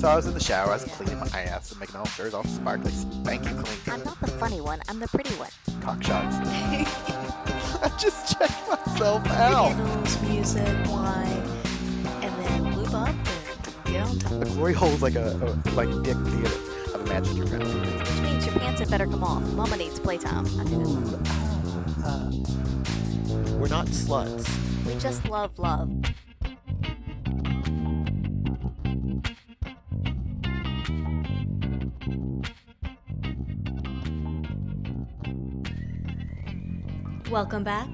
So I was in the shower, I was cleaning my ass and making all shirts all sparkly, spanky clean. I'm not the funny one. I'm the pretty one. Cock shots. I just checked myself out. Candles, music, wine, and then lube up and get on top. The glory hole's like a dick theater. I've imagined your family. Which means your pants had better come off. Mama needs playtime. I do that. We're not sluts. We just love love. Welcome back.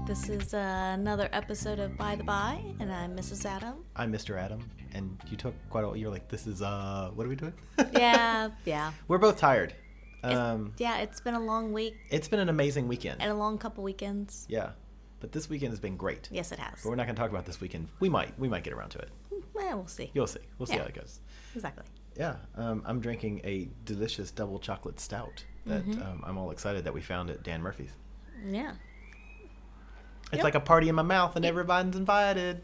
This is another episode of By the By, and I'm Mrs. Adam. I'm Mr. Adam, and you took quite a while. You're like, this is, what are we doing? Yeah. We're both tired. It's been a long week. It's been an amazing weekend. And a long couple weekends. Yeah, but this weekend has been great. Yes, it has. But we're not going to talk about this weekend. We might get around to it. Well, we'll see. You'll see. We'll see how it goes. Exactly. Yeah, I'm drinking a delicious double chocolate stout that I'm all excited that we found at Dan Murphy's. Yeah. It's like a party in my mouth and everybody's invited.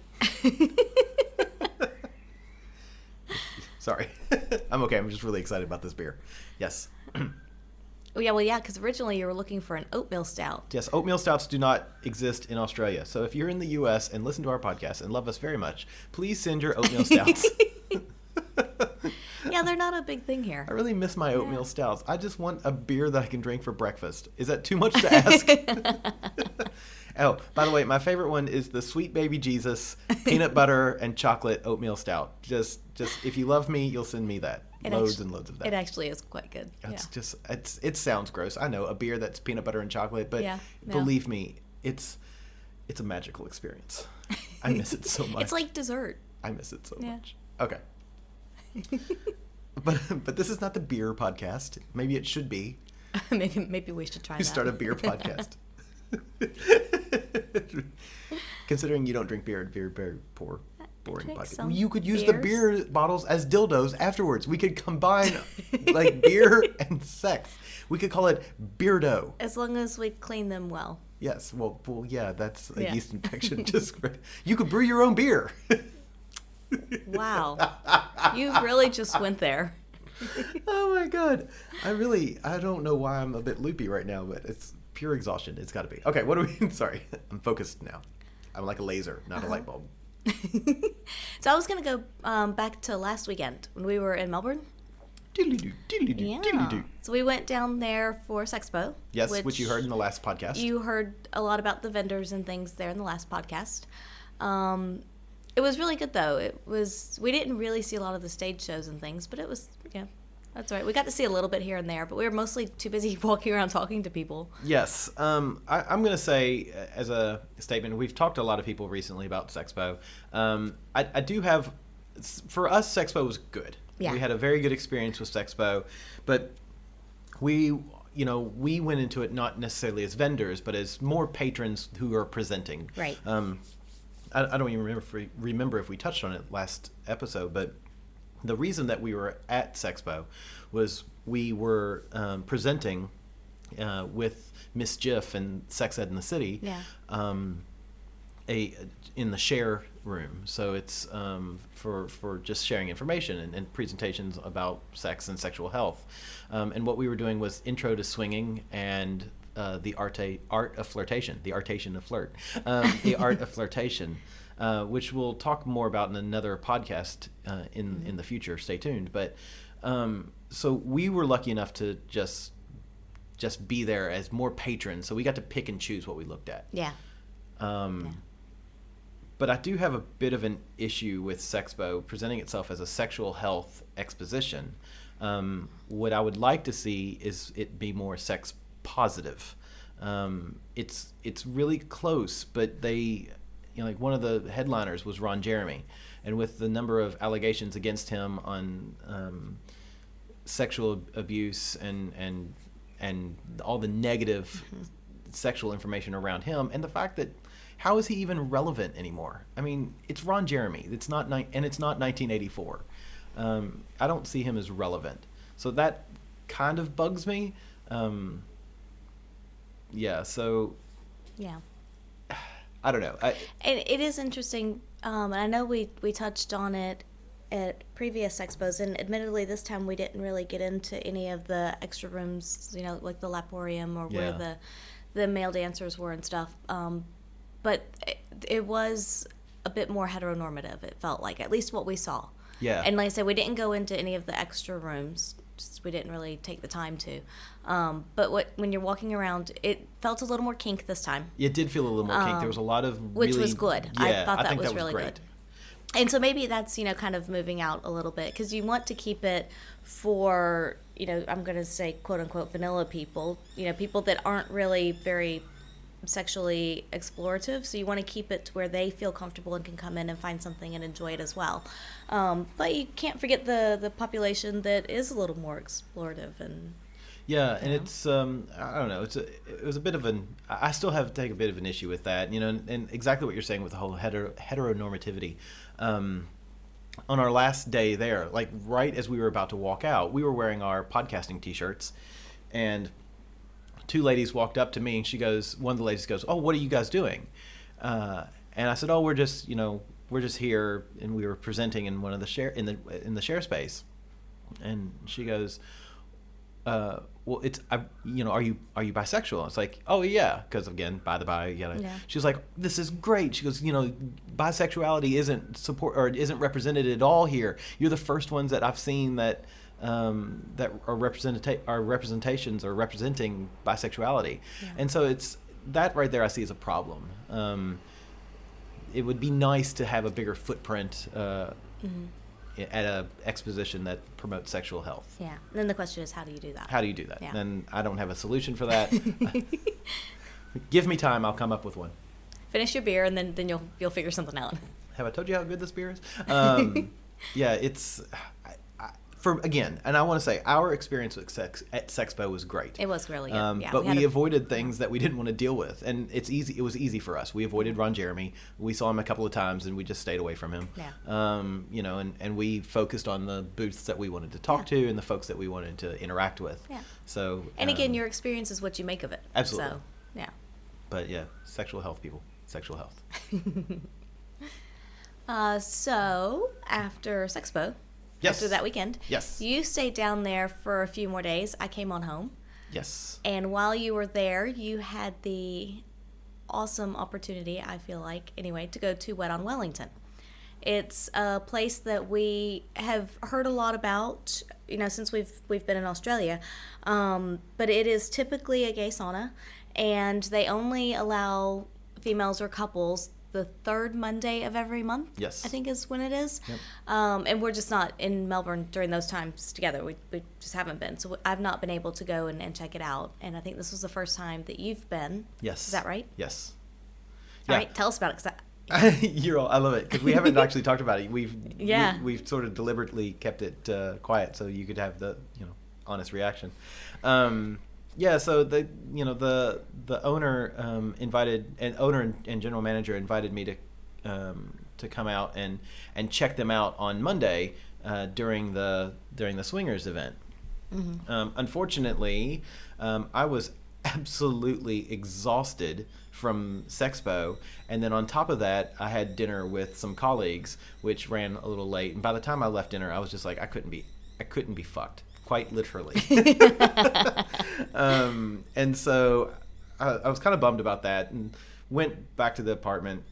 Sorry. I'm okay. I'm just really excited about this beer. Yes. Because originally you were looking for an oatmeal stout. Yes, oatmeal stouts do not exist in Australia. So if you're in the U.S. and listen to our podcast and love us very much, please send your oatmeal stouts. Yeah, they're not a big thing here. I really miss my oatmeal stouts. I just want a beer that I can drink for breakfast. Is that too much to ask? Oh, by the way, my favorite one is the Sweet Baby Jesus peanut butter and chocolate oatmeal stout. Just if you love me, you'll send me that. Loads and loads of that. It actually is quite good. It sounds gross. I know, a beer that's peanut butter and chocolate, but believe me, it's a magical experience. I miss it so much. It's like dessert. I miss it so much. Okay. But this is not the beer podcast. Maybe it should be. Maybe we should try that. Start a beer podcast. Considering you don't drink beer, very poor, boring podcast. You could use the beer bottles as dildos afterwards. We could combine like beer and sex. We could call it beardo. As long as we clean them well. Yes. Well, yeah. That's a yeast infection. You could brew your own beer. Wow. You really just went there. Oh my God. I don't know why I'm a bit loopy right now, but it's pure exhaustion. It's got to be. Okay, what do we... Sorry. I'm focused now. I'm like a laser, not a light bulb. So I was going to go back to last weekend when we were in Melbourne. Yeah. So we went down there for Sexpo. Yes, which you heard in the last podcast. You heard a lot about the vendors and things there in the last podcast. It was really good, though. We didn't really see a lot of the stage shows and things, but it was, that's all right. We got to see a little bit here and there, but we were mostly too busy walking around talking to people. Yes. I'm going to say, as a statement, we've talked to a lot of people recently about Sexpo. I do have, for us, Sexpo was good. Yeah. We had a very good experience with Sexpo, but we went into it not necessarily as vendors, but as more patrons who are presenting. Right. I don't even remember if we touched on it last episode, but the reason that we were at Sexpo was we were presenting with Miss Jiff and Sex Ed in the City. Yeah. In the share room. So it's for just sharing information and presentations about sex and sexual health. And what we were doing was intro to swinging and the art of flirtation, the artation of flirt, the art of flirtation, which we'll talk more about in another podcast in the future. Stay tuned. But so we were lucky enough to just be there as more patrons, so we got to pick and choose what we looked at. Yeah. But I do have a bit of an issue with Sexpo presenting itself as a sexual health exposition. What I would like to see is it be more sex positive. It's really close, but they, like one of the headliners was Ron Jeremy, and with the number of allegations against him on sexual abuse and all the negative sexual information around him, and the fact that how is he even relevant anymore? I mean, it's Ron Jeremy. It's not 1984. I don't see him as relevant, so that kind of bugs me. So yeah, I don't know. It is interesting, and I know we touched on it at previous expos, and admittedly this time we didn't really get into any of the extra rooms, like the laporium or where the male dancers were and stuff. But it was a bit more heteronormative, it felt like, at least what we saw. Yeah. And like I said, we didn't go into any of the extra rooms. We didn't really take the time to. But when you're walking around, it felt a little more kink this time. It did feel a little more kink. There was a lot of which was good. Yeah, I thought that was really great. good. And so maybe that's, kind of moving out a little bit, because you want to keep it for, I'm going to say, quote unquote, vanilla people, people that aren't really very sexually explorative. So you want to keep it to where they feel comfortable and can come in and find something and enjoy it as well. But you can't forget the population that is a little more explorative and. Yeah, and it's I don't know. It was a bit of I still take a bit of an issue with that, and exactly what you're saying with the whole heteronormativity. On our last day there, like right as we were about to walk out, we were wearing our podcasting T-shirts, and two ladies walked up to me, and one of the ladies goes, "Oh, what are you guys doing?" And I said, "Oh, we're just here, and we were presenting in one of the in the share space," and she goes, well, are you bisexual? It's like, oh yeah, because again, by the by, Yeah. She was like, this is great. She goes, bisexuality isn't represented at all here. You're the first ones that I've seen that are representations or representing bisexuality, and so it's that right there I see as a problem. It would be nice to have a bigger footprint. At a exposition that promotes sexual health. Yeah. And then the question is, how do you do that? How do you do that? Yeah. And I don't have a solution for that. Give me time, I'll come up with one. Finish your beer, and then you'll figure something out. Have I told you how good this beer is? Yeah, it's and I want to say our experience at Sexpo was great. It was really good. But we avoided things that we didn't want to deal with, and it's easy. It was easy for us. We avoided Ron Jeremy. We saw him a couple of times, and we just stayed away from him. Yeah. And we focused on the booths that we wanted to talk to and the folks that we wanted to interact with. Yeah. So. And again, your experience is what you make of it. Absolutely. So, yeah. But yeah, sexual health, people. Sexual health. So after Sexpo. Yes. After that weekend. Yes. You stayed down there for a few more days. I came on home. Yes. And while you were there, you had the awesome opportunity, I feel like, anyway, to go to Wet on Wellington. It's a place that we have heard a lot about, since we've been in Australia. But it is typically a gay sauna, and they only allow females or couples the third Monday of every month. Yes. I think is when it is. Yep. And we're just not in Melbourne during those times together. We just haven't been. So I've not been able to go and check it out. And I think this was the first time that you've been. Yes. Is that right? Yes. All right. Tell us about it. I love it, because we haven't actually talked about it. We've sort of deliberately kept it quiet so you could have the honest reaction. So the owner invited, and owner and general manager invited me to come out and check them out on Monday during the swingers event. Mm-hmm. Unfortunately, I was absolutely exhausted from Sexpo, and then on top of that, I had dinner with some colleagues, which ran a little late. And by the time I left dinner, I was just like, I couldn't be fucked. Quite literally. And so I was kind of bummed about that, and went back to the apartment.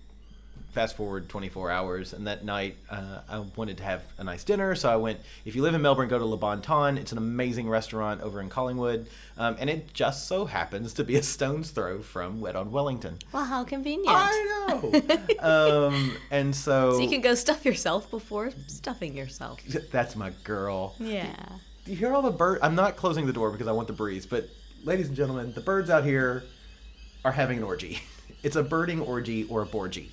Fast forward 24 hours, and that night I wanted to have a nice dinner, so I went. If you live in Melbourne, go to Le Bon Ton. It's an amazing restaurant over in Collingwood, and it just so happens to be a stone's throw from Wet on Wellington. Well, how convenient. I know. And so you can go stuff yourself before stuffing yourself. That's my girl. Yeah. Do you hear all the birds? I'm not closing the door because I want the breeze, but ladies and gentlemen, the birds out here are having an orgy. It's a birding orgy or a borgy.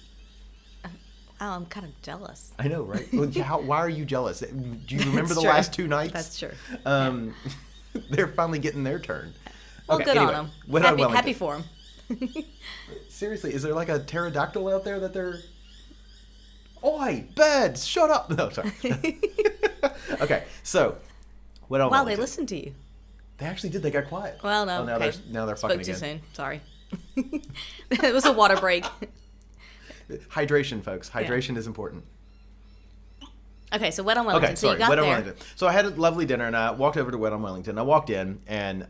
Oh, I'm kind of jealous. I know, right? Well, why are you jealous? Do you remember the last 2 nights? That's true. They're finally getting their turn. Well, good on them. Happy for them. Seriously, is there like a pterodactyl out there that they're... Oi, birds, shut up! No, sorry. Okay, so... Wow, they listened to you. They actually did. They got quiet. Well, no. Now they're fucking again. Spoke too soon. Sorry. It was a water break. Hydration, folks. Hydration is important. Okay, so Wet on Wellington. Okay, So you sorry, got Wet on there. Wellington. So I had a lovely dinner, and I walked over to Wet on Wellington. I walked in, and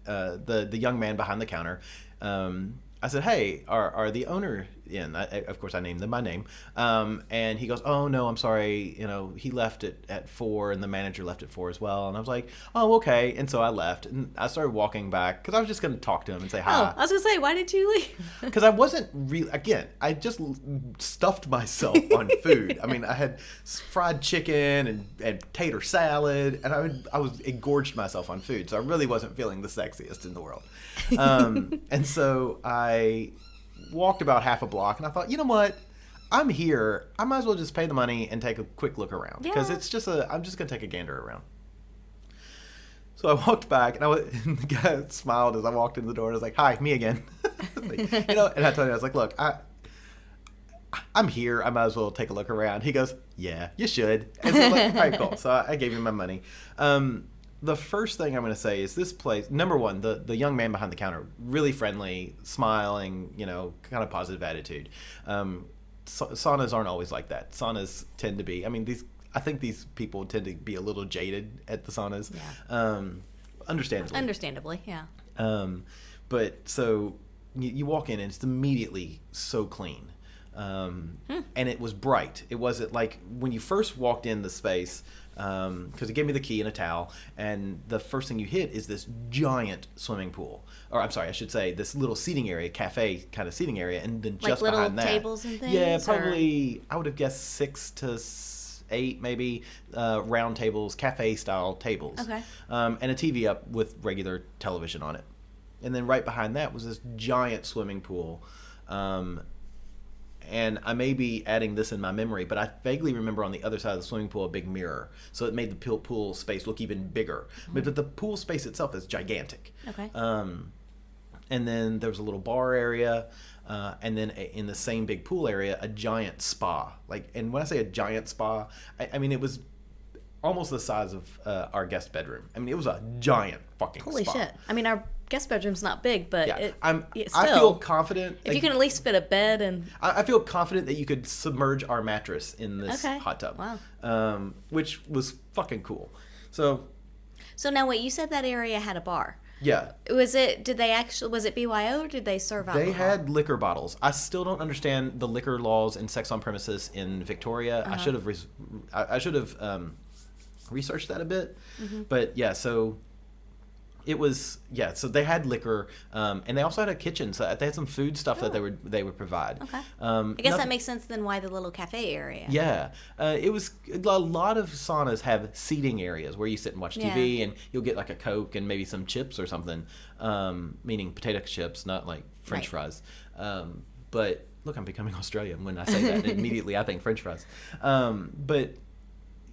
the young man behind the counter, I said, "Hey, are the owner in?" Of course, I named them by name. And he goes, "Oh no, I'm sorry. He left at 4, and the manager left at 4 as well." And I was like, "Oh, okay." And so I left, and I started walking back because I was just going to talk to him and say hi. Oh, I was gonna say, why did you leave? Because I wasn't really, again, I just stuffed myself on food. I mean, I had fried chicken and tater salad, and I was engorged myself on food. So I really wasn't feeling the sexiest in the world. And so I walked about half a block, and I thought, you know what? I'm here. I might as well just pay the money and take a quick look around. Because I'm just going to take a gander around. So I walked back, and the guy smiled as I walked in the door. And I was like, "Hi, me again." And I told him, I was like, "Look, I'm here. I might as well take a look around." He goes, "Yeah, you should." And so I was like, "All right, cool." So I gave him my money. The first thing I'm going to say is this place, number one, the young man behind the counter, really friendly, smiling, kind of positive attitude. Saunas aren't always like that. Saunas tend to be, I think these people tend to be a little jaded at the saunas. Yeah. Understandably. Understandably, yeah. But so you walk in, and it's immediately so clean. And it was bright. It wasn't like when you first walked in the space, because he gave me the key and a towel, and the first thing you hit is this giant swimming pool. Or I'm sorry, I should say this little seating area, cafe kind of seating area, and then just like behind that, little tables and things. Yeah, probably I would have guessed 6 to 8 maybe round tables, cafe style tables. Okay. And a TV up with regular television on it, and then right behind that was this giant swimming pool. And I may be adding this in my memory, but I vaguely remember on the other side of the swimming pool a big mirror. So it made the pool space look even bigger. Mm-hmm. But the pool space itself is gigantic. Okay. And then there was a little bar area. And then in the same big pool area, a giant spa. And when I say a giant spa, I mean, it was almost the size of our guest bedroom. I mean, it was a giant fucking Holy spa. shit. I mean, our guest bedroom's not big, but yeah, it's I feel confident. If you can at least fit a bed and... I feel confident that you could submerge our mattress in this hot tub. Wow. Which was fucking cool. So now wait, you said that area had a bar. Yeah. Was it BYO or did they serve alcohol? They had liquor bottles. I still don't understand the liquor laws and sex on premises in Victoria. Uh-huh. I should have researched that a bit. Mm-hmm. But yeah, so it was, so they had liquor, and they also had a kitchen, so they had some food stuff that they would provide. Okay. I guess that makes sense then why the little cafe area. Yeah. It was, a lot of saunas have seating areas where you sit and watch TV, and you'll get like a Coke and maybe some chips or something, meaning potato chips, not like French fries. But look, I'm becoming Australian when I say that. Immediately I think French fries. But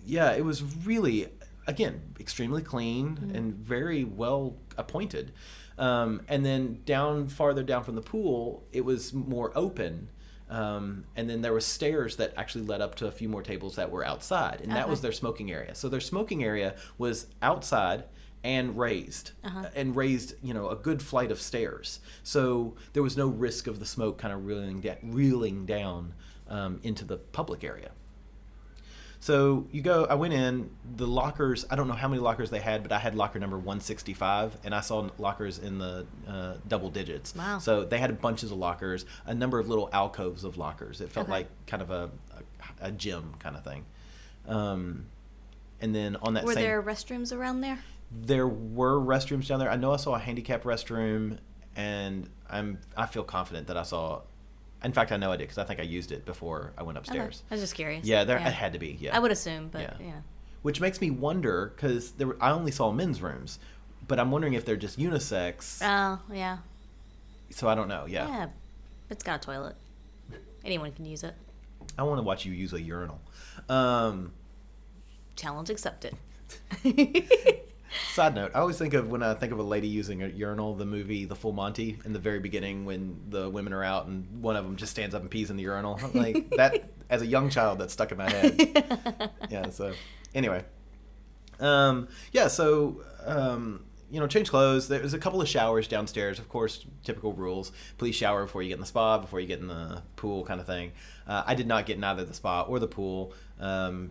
yeah, it was really, again, extremely clean and very well appointed. And then farther down from the pool, it was more open. And then there were stairs that actually led up to a few more tables that were outside. And that was their smoking area. So their smoking area was outside and raised. And raised, a good flight of stairs. So there was no risk of the smoke kind of reeling down into the public area. So I went in, the lockers, I don't know how many lockers they had, but I had locker number 165, and I saw lockers in the double digits. Wow. So they had bunches of lockers, a number of little alcoves of lockers. It felt like kind of a gym kind of thing. And then on that Were there restrooms around there? There were restrooms down there. I know I saw a handicap restroom, and I feel confident that I saw... In fact, I know I did because I think I used it before I went upstairs. Okay. I was just curious. Yeah, it had to be. Yeah, I would assume, but yeah. Which makes me wonder because I only saw men's rooms, but I'm wondering if they're just unisex. Oh, yeah. So I don't know. Yeah. Yeah, it's got a toilet. Anyone can use it. I want to watch you use a urinal. Challenge accepted. Side note, I always when I think of a lady using a urinal, the movie The Full Monty, in the very beginning when the women are out and one of them just stands up and pees in the urinal. I'm like, that, as a young child, that stuck in my head. Yeah, so anyway. change clothes. There's a couple of showers downstairs, of course, typical rules. Please shower before you get in the spa, before you get in the pool, kind of thing. I did not get in either the spa or the pool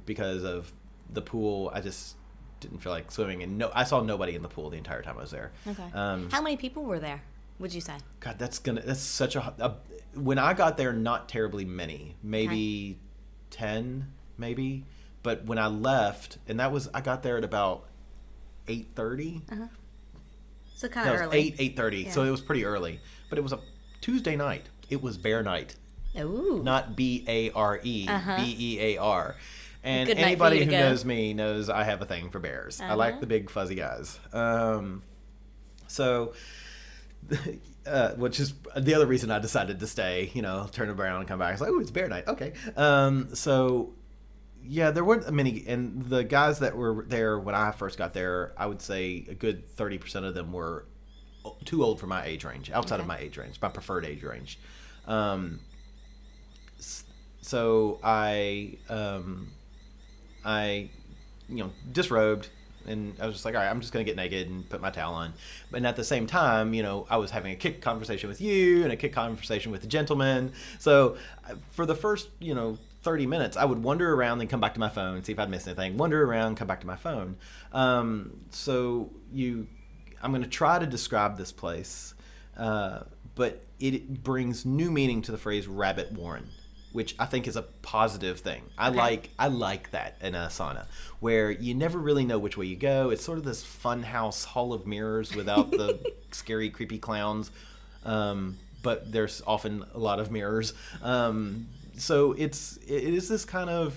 because of the pool. I just didn't feel like swimming, and I saw nobody in the pool the entire time I was there. Okay. How many people were there, would you say? God, that's such when I got there, not terribly many, maybe 10, maybe. But when I left, and I got there at about 8:30. So kind of early. 8:30. Yeah. So it was pretty early. But it was a Tuesday night. It was bear night. Ooh. Not BARE, BEAR. And Good anybody who knows me knows I have a thing for bears. I like the big fuzzy guys. Which is the other reason I decided to stay, turn around and come back. It's like, oh, it's bear night. Okay. So yeah, there weren't many, and the guys that were there when I first got there, I would say a good 30% of them were too old for my age range, outside of my age range, my preferred age range. So I disrobed, and I was just like, all right, I'm just going to get naked and put my towel on. But at the same time, I was having a kick conversation with you and a kick conversation with the gentleman. So for the first, 30 minutes, I would wander around and come back to my phone, see if I'd missed anything. Wander around, come back to my phone. I'm going to try to describe this place, but it brings new meaning to the phrase rabbit warren, which I think is a positive thing. I like that in a sauna, where you never really know which way you go. It's sort of this fun house hall of mirrors without the scary, creepy clowns, but there's often a lot of mirrors. So it is this kind of,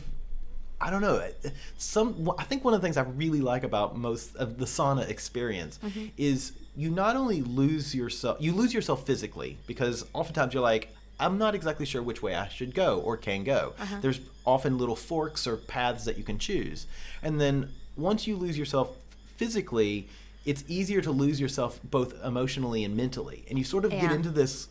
I don't know. I think one of the things I really like about most of the sauna experience is you not only lose yourself physically, because oftentimes you're like, I'm not exactly sure which way I should go or can go. There's often little forks or paths that you can choose. And then once you lose yourself physically, it's easier to lose yourself both emotionally and mentally. And you sort of get into this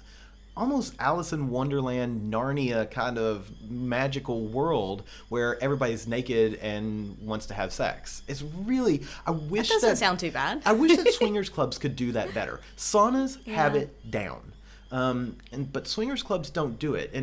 almost Alice in Wonderland, Narnia kind of magical world where everybody's naked and wants to have sex. It's really, I wish that doesn't sound too bad. I wish that swingers clubs could do that better. Saunas have it down. But swingers clubs don't do it.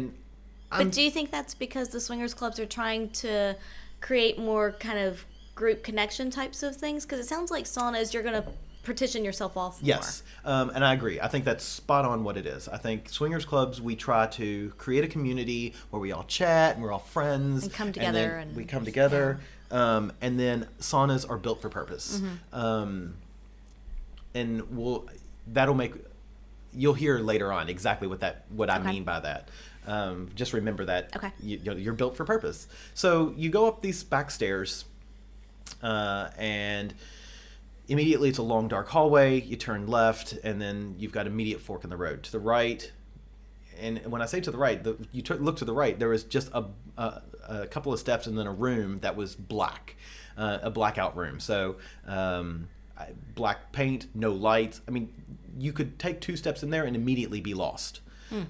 But do you think that's because the swingers clubs are trying to create more kind of group connection types of things? Because it sounds like saunas, you're going to partition yourself off more. Yes, and I agree. I think that's spot on what it is. I think swingers clubs, we try to create a community where we all chat and we're all friends. And come together. And we come together. Yeah. And then saunas are built for purpose. And that'll make... You'll hear later on exactly what I mean by that. Just remember that you're built for purpose. So you go up these back stairs, and immediately it's a long, dark hallway. You turn left, and then you've got immediate fork in the road. To the right, and when I say to the right, look to the right, there was just a couple of steps and then a room that was black, a blackout room. So black paint, no lights. I mean, you could take 2 steps in there and immediately be lost.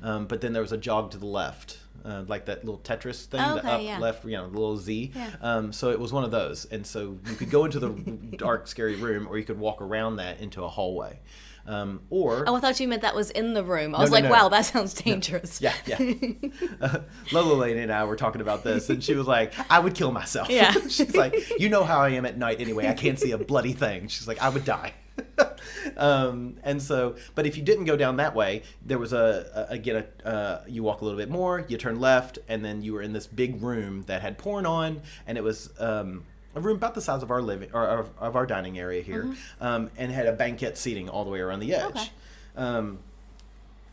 But then there was a jog to the left, like that little Tetris thing, the up, left, the little Z. Yeah. So it was one of those. And so you could go into the dark, scary room, or you could walk around that into a hallway. I thought you meant that was in the room. I was like, wow, that sounds dangerous. No. Yeah. Lola Lane and I were talking about this, and she was like, I would kill myself. Yeah. She's like, you know how I am at night anyway. I can't see a bloody thing. She's like, I would die. And so, but if you didn't go down that way, there was you walk a little bit more, you turn left, and then you were in this big room that had porn on, and it was a room about the size of our living or of our dining area here, and had a banquette seating all the way around the edge.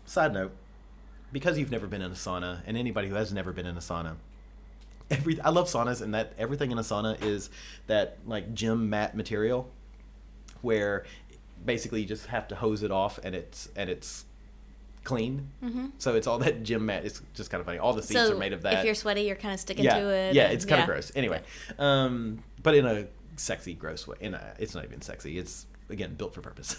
Side note, because you've never been in a sauna, and anybody who has never been in a sauna, I love saunas, and that everything in a sauna is that like gym mat material, where basically you just have to hose it off and it's clean. So it's all that gym mat. It's just kind of funny. All the seats are made of that. If you're sweaty, you're kind of sticking to it. Yeah, it's kind of gross. Anyway, but in a sexy, gross way. It's not even sexy. It's, again, built for purpose.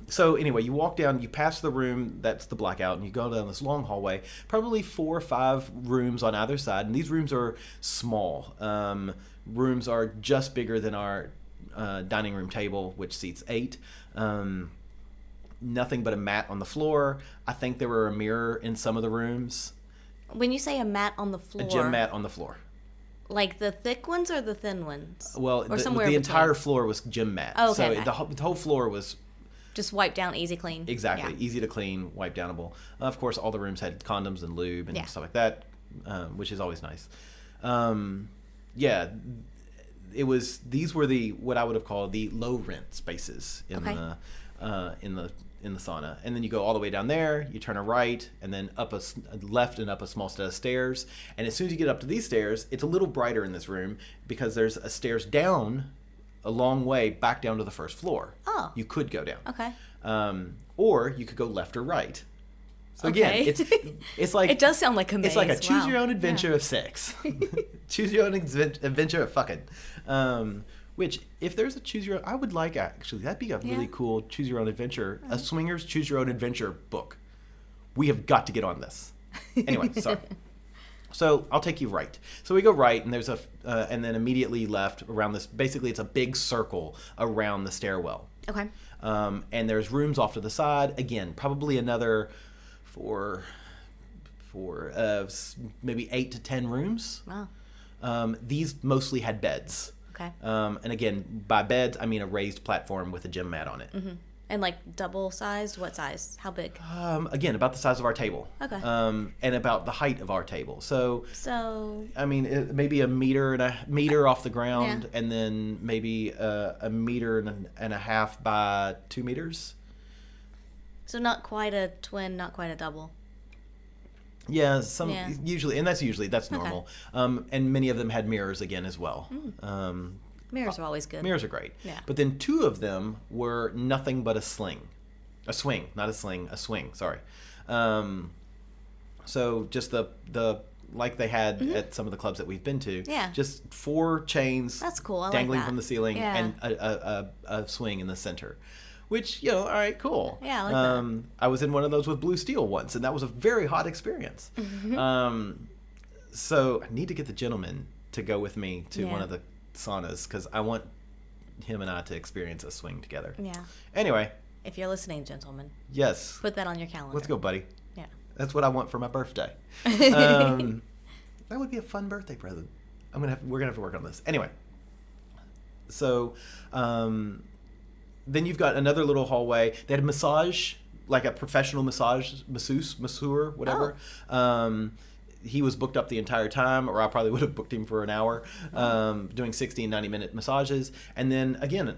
So anyway, you walk down, you pass the room, that's the blackout, and you go down this long hallway, probably 4 or 5 rooms on either side, and these rooms are small. Rooms are just bigger than our dining room table, which seats 8. Nothing but a mat on the floor. I think there were a mirror in some of the rooms. When you say a mat on the floor, A gym mat on the floor. like the thick ones or the thin ones? Well, or somewhere the in entire between? floor was gym mat. Oh, okay, So okay. the whole floor was Just wipe down, easy clean. exactly Yeah. easy to clean, wipe downable. Of course, all the rooms had condoms and lube and Yeah. stuff like that, which is always nice. Yeah, it was. These were the what I would have called the low rent spaces in Okay. in the sauna, and then you go all the way down there. You turn a right, and then up a left and up a small set of stairs. And as soon as you get up to these stairs, it's a little brighter in this room because there's a stairs down a long way back down to the first floor. Oh. You could go down. Okay. Or you could go left or right. So again, Okay. it's like It does sound like a maze. it's like a choose Wow. your own adventure Yeah. of sex. Choose your own adventure of fucking. Which, if there's a choose your own, I would like actually. That'd be a really Yeah. cool choose your own adventure. A swingers choose your own adventure book. We have got to get on this. Anyway, sorry. So I'll take you right. So we go right, and there's and then immediately left around this. Basically, it's a big circle around the stairwell. Okay. And there's rooms off to the side. Again, probably another for maybe 8 to 10 rooms. Wow. These mostly had beds. Okay. And again, by beds, I mean a raised platform with a gym mat on it. Mm-hmm. And like double sized? What size? How big? Again, about the size of our table. Okay. And about the height of our table. So, So I mean, maybe a meter off the ground, Yeah. and then maybe a meter and a half by 2 meters. not quite a twin, not quite a double. Yeah, Yeah. usually, and that's normal. And many of them had mirrors again as well. Mirrors are always good. Mirrors are great. Yeah. But then 2 of them were nothing but a swing, not a sling, a swing. Sorry. So just the like they had at some of the clubs that we've been to. Yeah. Just 4 chains. That's cool. I like dangling that. from the ceiling, Yeah. and a swing in the center. Which, all right, cool. Yeah, I like that. I was in one of those with blue steel once, and that was a very hot experience. So I need to get the gentleman to go with me to one Yeah. of the saunas, because I want him and I to experience a swing together. Yeah. Anyway, If you're listening, gentlemen, yes. put that on your calendar. Let's go, buddy. Yeah. That's what I want for my birthday. That would be a fun birthday present. We're gonna have to work on this. Anyway, so then you've got another little hallway. They had a massage, like a professional masseur, whatever. He was booked up the entire time, or I probably would have booked him for an hour, doing 60 and 90-minute massages. And then again,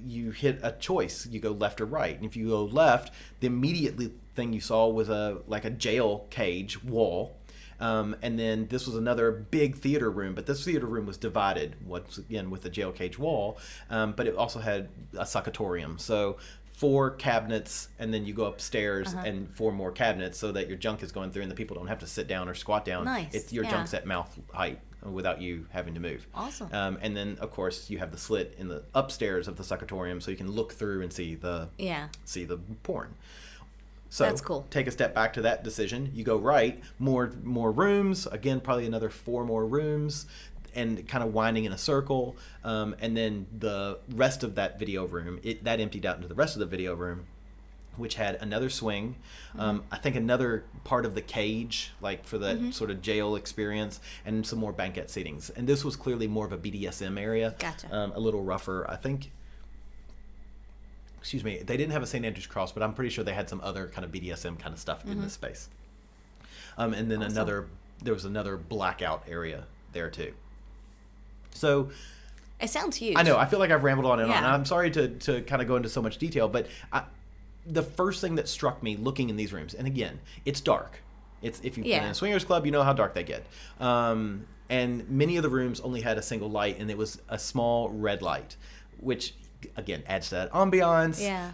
you hit a choice. You go left or right. And if you go left, the immediate thing you saw was a jail cage wall. And then this was another big theater room, but this theater room was divided once again with a jail cage wall, but it also had a succatorium. So 4 cabinets, and then you go upstairs and 4 more cabinets, so that your junk is going through and the people don't have to sit down or squat down. Nice. Your Yeah. junk's at mouth height without you having to move. Awesome. And then of course you have the slit in the upstairs of the succatorium, so you can look through and see the porn. So That's cool. Take a step back to that decision. You go right, more rooms. Again, probably another 4 more rooms, and kind of winding in a circle. And then the rest of that video room, that emptied out into the rest of the video room, which had another swing. I think another part of the cage, like for that sort of jail experience, and some more banquet seatings. And this was clearly more of a BDSM area. Gotcha. A little rougher, I think. Excuse me, they didn't have a St. Andrew's cross, but I'm pretty sure they had some other kind of BDSM kind of stuff in this space. And then there was another blackout area there too. So It sounds huge. I know, I feel like I've rambled on and on. Yeah. I'm sorry to kind of go into so much detail, but the first thing that struck me looking in these rooms, and again, it's dark. If you've been in a swingers club, you know how dark they get. And many of the rooms only had a single light, and it was a small red light, which again adds to that ambiance. Yeah.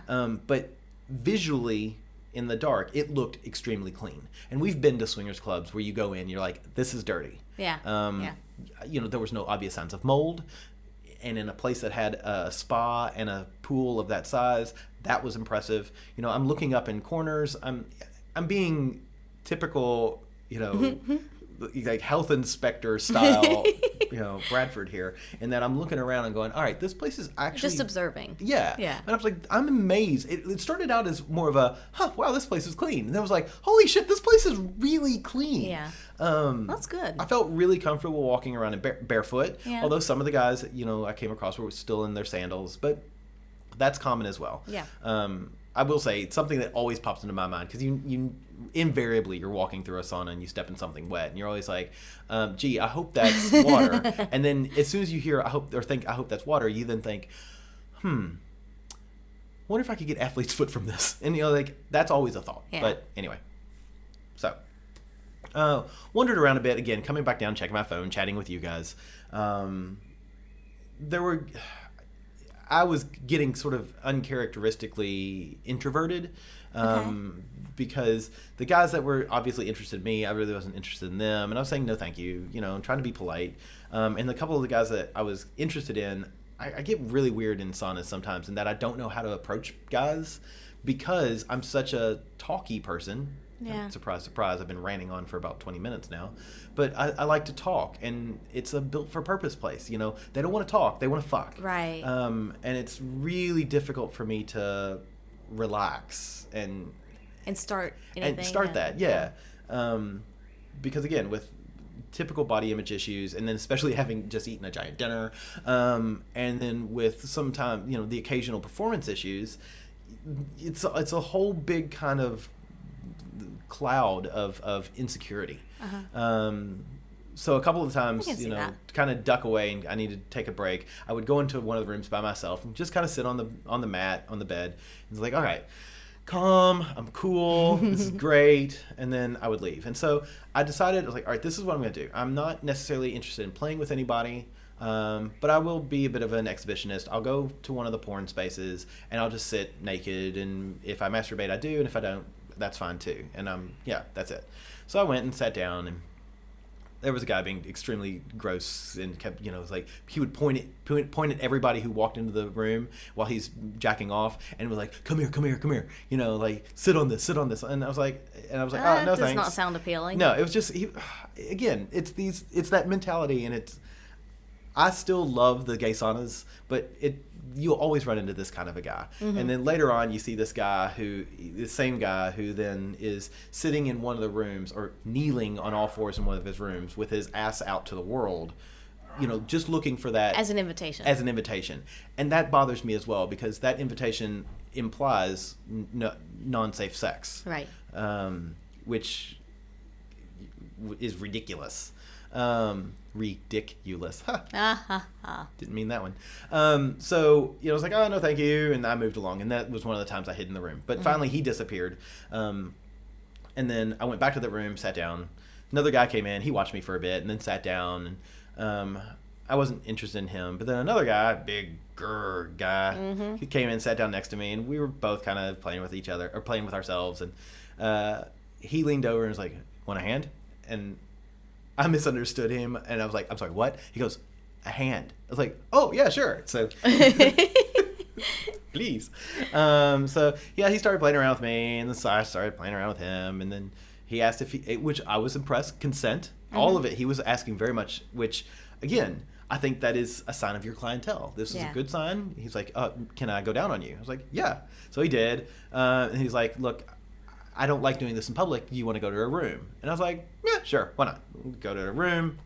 But visually in the dark, it looked extremely clean. And we've been to swingers clubs where you go in, you're like, this is dirty. Yeah. There was no obvious signs of mold. And in a place that had a spa and a pool of that size, that was impressive. I'm looking up in corners. I'm being typical, like health inspector style, Bradford here, in that I'm looking around and going, all right, this place is actually Just observing. Yeah. Yeah. And I was like, I'm amazed. It started out as more of a, wow, this place is clean. And then I was like, holy shit, this place is really clean. Yeah. That's good. I felt really comfortable walking around in barefoot. Yeah. Although some of the guys, I came across were still in their sandals, but that's common as well. Yeah. I will say something that always pops into my mind, because you invariably you're walking through a sauna and you step in something wet and you're always like, gee, I hope that's water. And then as soon as you hear I hope that's water, you then think, wonder if I could get athlete's foot from this. And like that's always a thought. Yeah. But anyway, so wandered around a bit again, coming back down, checking my phone, chatting with you guys. I was getting sort of uncharacteristically introverted, because the guys that were obviously interested in me, I really wasn't interested in them, and I was saying no thank you, trying to be polite. And a couple of the guys that I was interested in, I get really weird in saunas sometimes in that I don't know how to approach guys because I'm such a talky person. Yeah. Surprise, surprise. I've been ranting on for about 20 minutes now. But I like to talk, and it's a built-for-purpose place. They don't want to talk. They want to fuck. Right. And it's really difficult for me to relax and start anything. And start that, yeah. Because, again, with typical body image issues, and then especially having just eaten a giant dinner, and then with sometimes, the occasional performance issues, it's a whole big kind of cloud of insecurity. So a couple of times, to kind of duck away and I needed to take a break, I would go into one of the rooms by myself and just kind of sit on the mat, on the bed, and it's like, all right, calm, I'm cool, this is great, and then I would leave. And so I decided, I was like, all right, this is what I'm going to do. I'm not necessarily interested in playing with anybody, but I will be a bit of an exhibitionist. I'll go to one of the porn spaces and I'll just sit naked, and if I masturbate, I do, and if I don't, that's fine too. And that's it. So I went and sat down, and there was a guy being extremely gross and kept, it was like he would point at everybody who walked into the room while he's jacking off, and was like, come here, like sit on this. And I was like, oh, no, thanks. Does not sound appealing. No, it was just again, it's that mentality, and I still love the gay saunas, but you'll always run into this kind of a guy. Mm-hmm. And then later on, you see this same guy who then is sitting in one of the rooms, or kneeling on all fours in one of his rooms with his ass out to the world, just looking for that. As an invitation. And that bothers me as well, because that invitation implies non-safe sex. Right. Which is ridiculous. Ridiculous. Didn't mean that one. So, I was like, oh, no, thank you. And I moved along. And that was one of the times I hid in the room. But finally, he disappeared. And then I went back to the room, sat down. Another guy came in. He watched me for a bit and then sat down. And I wasn't interested in him. But then another guy, big guy, he came in, sat down next to me. And we were both kind of playing with each other, or playing with ourselves. And he leaned over and was like, want a hand? And I misunderstood him, and I was like, I'm sorry, what? He goes, a hand. I was like, oh, yeah, sure. So, please. So, yeah, he started playing around with me, and then I started playing around with him, and then he asked which I was impressed, consent. All of it, he was asking very much, which, again, I think that is a sign of your clientele. This is a good sign. He's like, can I go down on you? I was like, yeah. So he did, and he's like, look, I don't like doing this in public. Do you want to go to a room? And I was like, yeah, sure. Why not? We'll go to a room.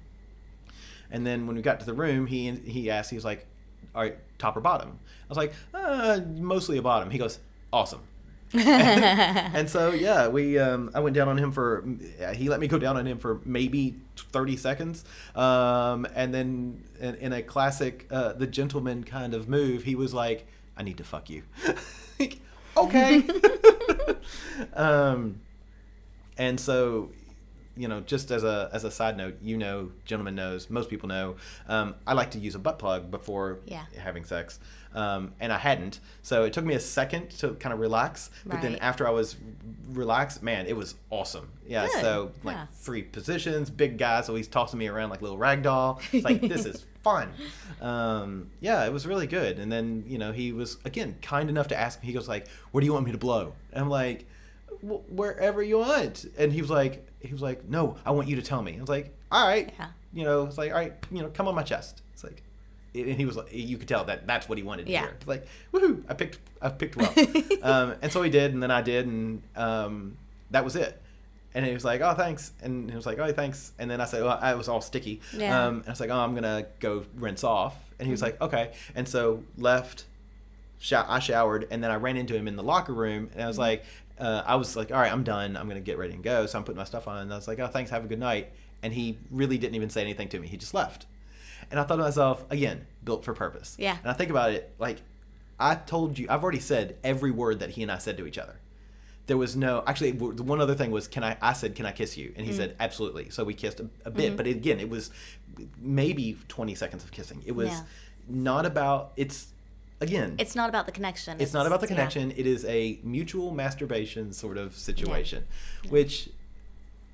And then when we got to the room, he asked, he was like, all right, top or bottom? I was like, mostly a bottom. He goes, awesome. And so, yeah, I went down on him he let me go down on him for maybe 30 seconds. And then in a classic, the gentleman kind of move, he was like, I need to fuck you. Okay. And so, just as a side note, gentleman knows, most people know, I like to use a butt plug before having sex. And I hadn't. So it took me a second to kind of relax. But then after I was relaxed, man, it was awesome. Yeah. Good. So 3 positions, big guy. So he's tossing me around like a little rag doll. It's like, this is fun. It was really good. And then, he was, again, kind enough to ask me. He goes like, where do you want me to blow? And I'm like, wherever you want. And he was like, no, I want you to tell me. I was like, all right. Yeah. You know, it's like, all right, you know, come on my chest. It's like, and he was like, you could tell that's what he wanted to hear. It's like, woohoo, I picked well. And so he did, and then I did, and that was it. And he was like, oh, thanks. And he was like, oh, thanks. And then I said, well, I was all sticky. Yeah. And I was like, oh, I'm going to go rinse off. And he was like, okay. And so left, I showered, and then I ran into him in the locker room. And I was like, all right, I'm done. I'm going to get ready and go. So I'm putting my stuff on. And I was like, oh, thanks. Have a good night. And he really didn't even say anything to me. He just left. And I thought to myself, again, built for purpose. Yeah. And I think about it, like, I've already said every word that he and I said to each other. There was no, actually, the one other thing was, I said, can I kiss you? And he said, absolutely. So we kissed a bit, but again, it was maybe 20 seconds of kissing. It was not about, it's not about the connection. It's not about the connection. It is a mutual masturbation sort of situation, which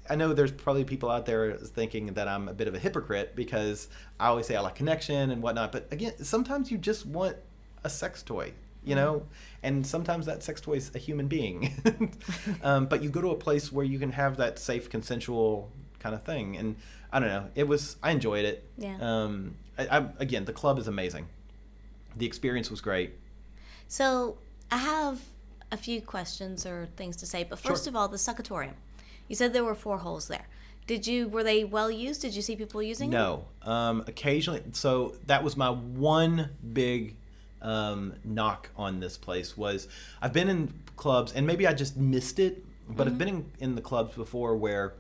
I know there's probably people out there thinking that I'm a bit of a hypocrite because I always say I like connection and whatnot. But again, sometimes you just want a sex toy. You know, and sometimes that sex toy is a human being. But you go to a place where you can have that safe, consensual kind of thing. And I don't know, I enjoyed it. Yeah. Again, the club is amazing. The experience was great. So I have a few questions or things to say. But first of all, the succatorium. You said there were 4 holes there. Were they well used? Did you see people using them? No. Occasionally. So that was my one big knock on this place was I've been in clubs, and maybe I just missed it, but I've been in the clubs before where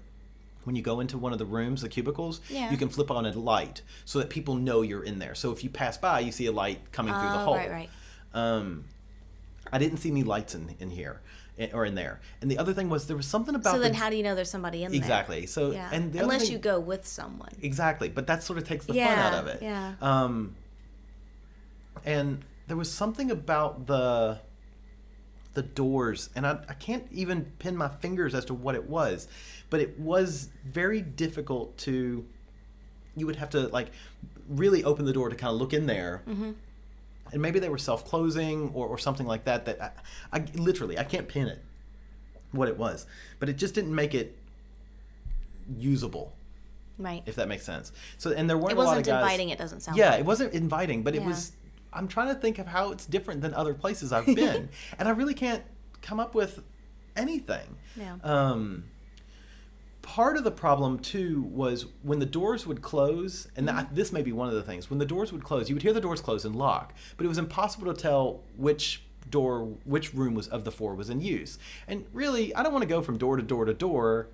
when you go into one of the rooms, the cubicles, you can flip on a light so that people know you're in there. So if you pass by, you see a light coming through the hole. Right. I didn't see any lights in here or in there. And the other thing was there was something about So then how do you know there's somebody in there? Exactly. So and the unless other thing, you go with someone. Exactly. But that sort of takes the fun out of it. Yeah. And there was something about the doors, and I can't even pin my fingers as to what it was, but it was very difficult to, you would have to like really open the door to kind of look in there. And maybe they were self-closing or something like that I literally, I can't pin it, what it was, but it just didn't make it usable. Right. If that makes sense. So, and there weren't a lot of guys. It wasn't inviting, it doesn't sound like. It wasn't inviting, but it was, I'm trying to think of how it's different than other places I've been. And I really can't come up with anything. Yeah. Part of the problem, too, was when the doors would close, and this may be one of the things, when the doors would close, you would hear the doors close and lock, but it was impossible to tell which room of the 4 was in use. And really, I don't want to go from door to door to door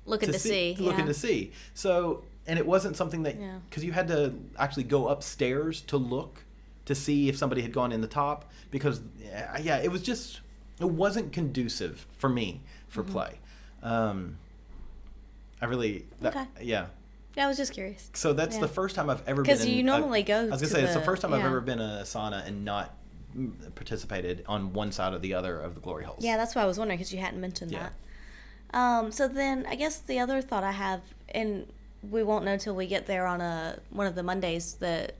looking to see. So, and it wasn't something that, because you had to actually go upstairs to look to see if somebody had gone in the top, because it wasn't conducive for me for play. I was just curious. So that's the first time I've ever been in. Because you normally go. I was gonna say it's the first time I've ever been in a sauna and not participated on one side or the other of the glory holes. Yeah, that's why I was wondering, because you hadn't mentioned that. So then I guess the other thought I have, and we won't know till we get there on one of the Mondays that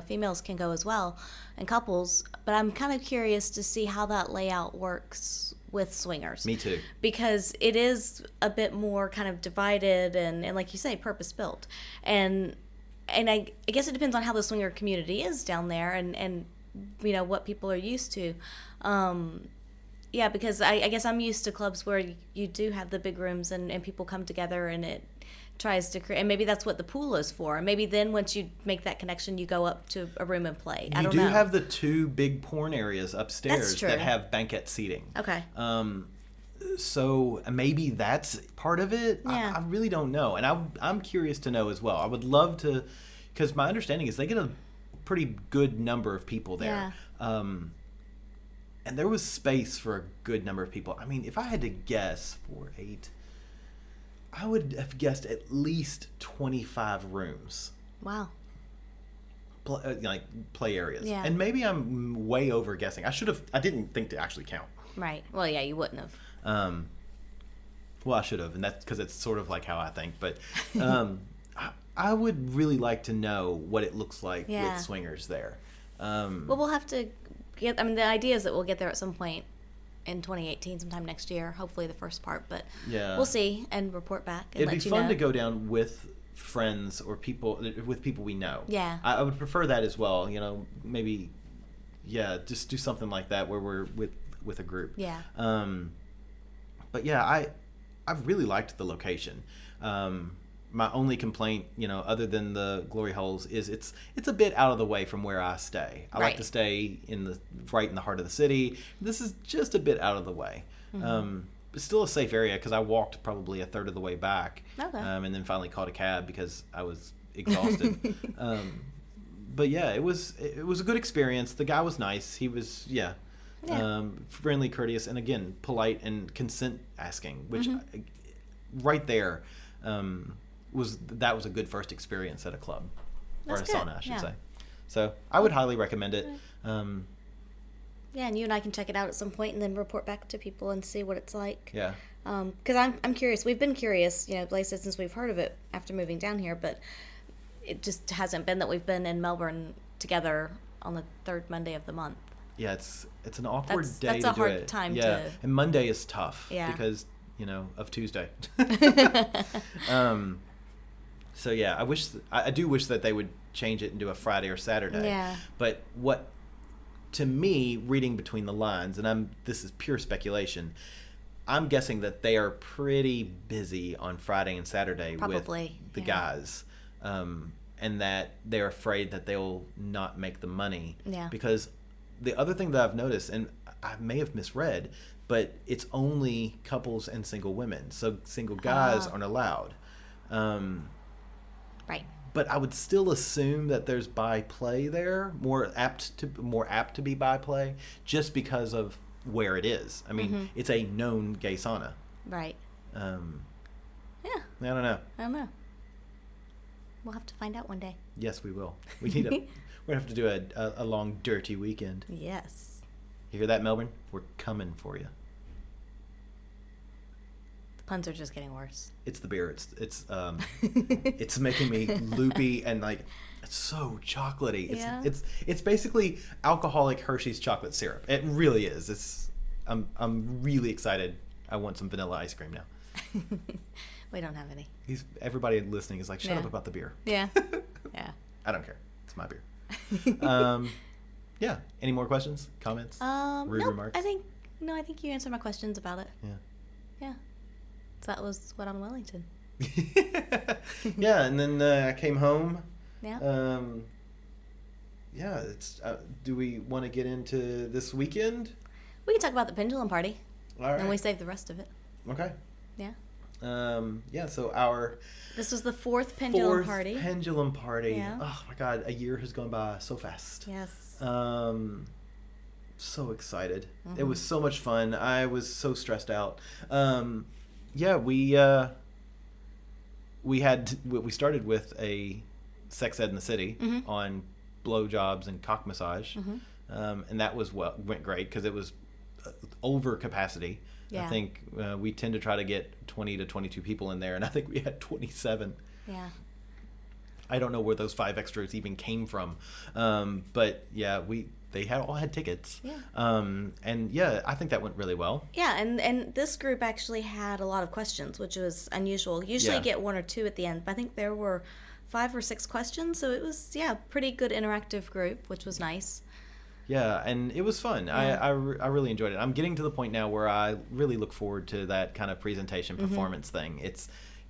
females can go as well, and couples, but I'm kind of curious to see how that layout works with swingers. Me too. Because it is a bit more kind of divided and like you say, purpose built. And I guess it depends on how the swinger community is down there and you know what people are used to. Because I guess I'm used to clubs where you do have the big rooms and people come together and it tries to create, and maybe that's what the pool is for. And maybe then once you make that connection, you go up to a room and play. I don't know. You do have the 2 big porn areas upstairs that have banquette seating. Okay. So maybe that's part of it. Yeah. I really don't know, and I'm curious to know as well. I would love to, because my understanding is they get a pretty good number of people there. Yeah. And there was space for a good number of people. I mean, if I had to guess, 4, 8. I would have guessed at least 25 rooms. Wow. Play areas. Yeah. And maybe I'm way over guessing. I didn't think to actually count. Right. Well, yeah, you wouldn't have. Well, I should have, and that's because it's sort of like how I think. But I would really like to know what it looks like with swingers there. Well, we'll have to the idea is that we'll get there at some point in 2018, sometime next year. Hopefully the first part, but Yeah. we'll see and report back and It'd let be you fun know. to go down with friends or people we know. Yeah. I would prefer that as well. You know, maybe, yeah, just do something like that where we're with a group. Yeah. But yeah, I really liked the location. My only complaint, you know, other than the glory holes, is it's a bit out of the way from where I stay. I like Right. to stay right in the heart of the city. This is just a bit out of the way. It's still a safe area because I walked probably a third of the way back, Okay. and then finally caught a cab because I was exhausted. But yeah, it was a good experience. The guy was nice. He was friendly, courteous, and again polite and consent asking, which right there was a good first experience at a club or That's a good. sauna, I should Yeah. say. So I would highly recommend it. Yeah, and you and I can check it out at some point and then report back to people and see what it's like. Yeah. Because I'm curious. We've been curious, you know, like I said, since we've heard of it after moving down here, but it just hasn't been that we've been in Melbourne together on the third Monday of the month. Yeah, it's an awkward day That's to a do hard it. time yeah. to- And Monday is tough Yeah. because, you know, of Tuesday. So yeah, I do wish that they would change it and do a Friday or Saturday. Yeah. But what, to me, reading between the lines, and this is pure speculation, I'm guessing that they are pretty busy on Friday and Saturday Probably, with the yeah. guys, and that they're afraid that they'll not make the money. Yeah. Because the other thing that I've noticed, and I may have misread, but it's only couples and single women, so single guys aren't allowed. Right. But I would still assume that there's by play there, more apt to be by play, just because of where it is. I mean, it's a known gay sauna. Right. Yeah. Yeah. I don't know. I don't know. We'll have to find out one day. Yes, we will. We need we're gonna have to do a long dirty weekend. Yes. You hear that, Melbourne? We're coming for you. The puns are just getting worse. It's the beer. It's making me loopy and like it's so chocolatey. Yeah. It's basically alcoholic Hershey's chocolate syrup. It really is. I'm really excited. I want some vanilla ice cream now. We don't have any. Everybody listening is like, shut Yeah. up about the beer. Yeah. Yeah. I don't care. It's my beer. Yeah. Any more questions? Comments? Rude no, remarks? I think you answered my questions about it. Yeah. Yeah. So that was Wet on Wellington. Yeah, and then I came home. Yeah. Yeah, it's. Do we want to get into this weekend? We can talk about the Pendulum Party. All right. And we save the rest of it. Okay. Yeah. Yeah. So our This was the fourth Pendulum fourth Party. Pendulum Party. Yeah. Oh my God, a year has gone by so fast. Yes. So excited. It was so much fun. I was so stressed out. Yeah, we started with a sex ed in the city on blowjobs and cock massage, and that went great because it was over capacity. Yeah. I think we tend to try to get 20 to 22 people in there, and I think we had 27. Yeah. I don't know where those 5 extras even came from, but yeah, they all had tickets. Yeah. And yeah, I think that went really well. Yeah, and this group actually had a lot of questions, which was unusual. Usually Yeah. get 1 or 2 at the end, but I think there were 5 or 6 questions, so it was, pretty good interactive group, which was nice. Yeah, and it was fun. Yeah. I really enjoyed it. I'm getting to the point now where I really look forward to that kind of presentation performance thing. It's,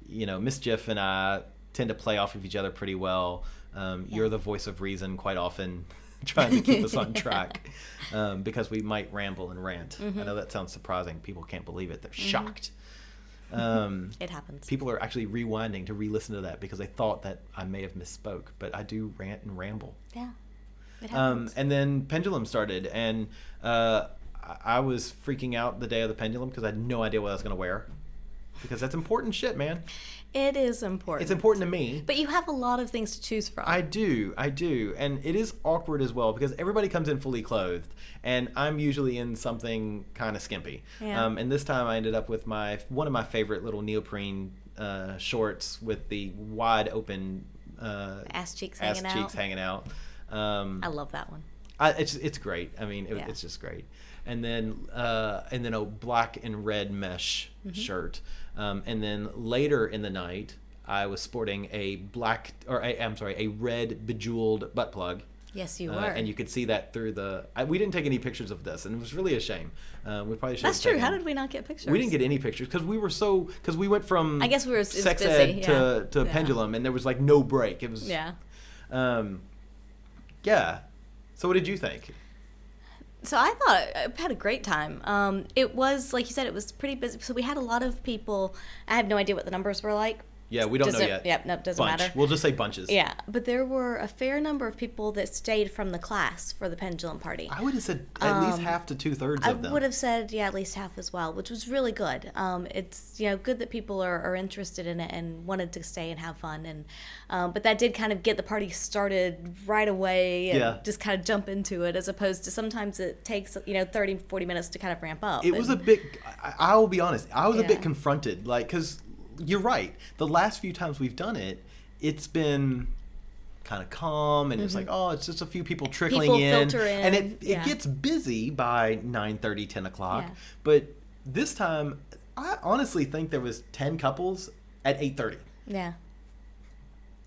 Mischief and I tend to play off of each other pretty well. You're the voice of reason quite often, trying to keep us on track, because we might ramble and rant. I know that sounds surprising. People can't believe it. They're shocked. It happens. People are actually rewinding to re-listen to that because they thought that I may have misspoke, but I do rant and ramble. Yeah. It happens. And then Pendulum started, and I was freaking out the day of the Pendulum because I had no idea what I was going to wear, because that's important shit, man. It is important. It's important to me. But you have a lot of things to choose from. I do. And it is awkward as well because everybody comes in fully clothed, and I'm usually in something kind of skimpy. Yeah. And this time I ended up with one of my favorite little neoprene shorts with the wide open ass cheeks hanging out. hanging out. I love that one. It's great. I mean, it's just great. And then a black and red mesh shirt. And then later in the night, I was sporting a red bejeweled butt plug. Yes, you were. And you could see that through we didn't take any pictures of this, and it was really a shame. We probably should. That's true. How did we not get pictures? We didn't get any pictures because we went from I guess we were sex busy, ed to Pendulum, and there was like no break. It was yeah. So what did you think? So I thought I had a great time. It was, like you said, it was pretty busy. So we had a lot of people. I have no idea what the numbers were like. Yeah, we don't know yet. Yep, no, doesn't matter. We'll just say bunches. Yeah, but there were a fair number of people that stayed from the class for the Pendulum Party. I would have said at least half to 2/3 of them. I would have said, at least half as well, which was really good. It's good that people are interested in it and wanted to stay and have fun. And but that did kind of get the party started right away and just kind of jump into it, as opposed to sometimes it takes 30, 40 minutes to kind of ramp up. It was a bit, I will be honest, I was a bit confronted, because you're right. The last few times we've done it, it's been kind of calm, and it's like, it's just a few people trickling filter in, and it gets busy by 9:30, 10 o'clock. Yeah. But this time, I honestly think there was 10 couples at 8:30. Yeah.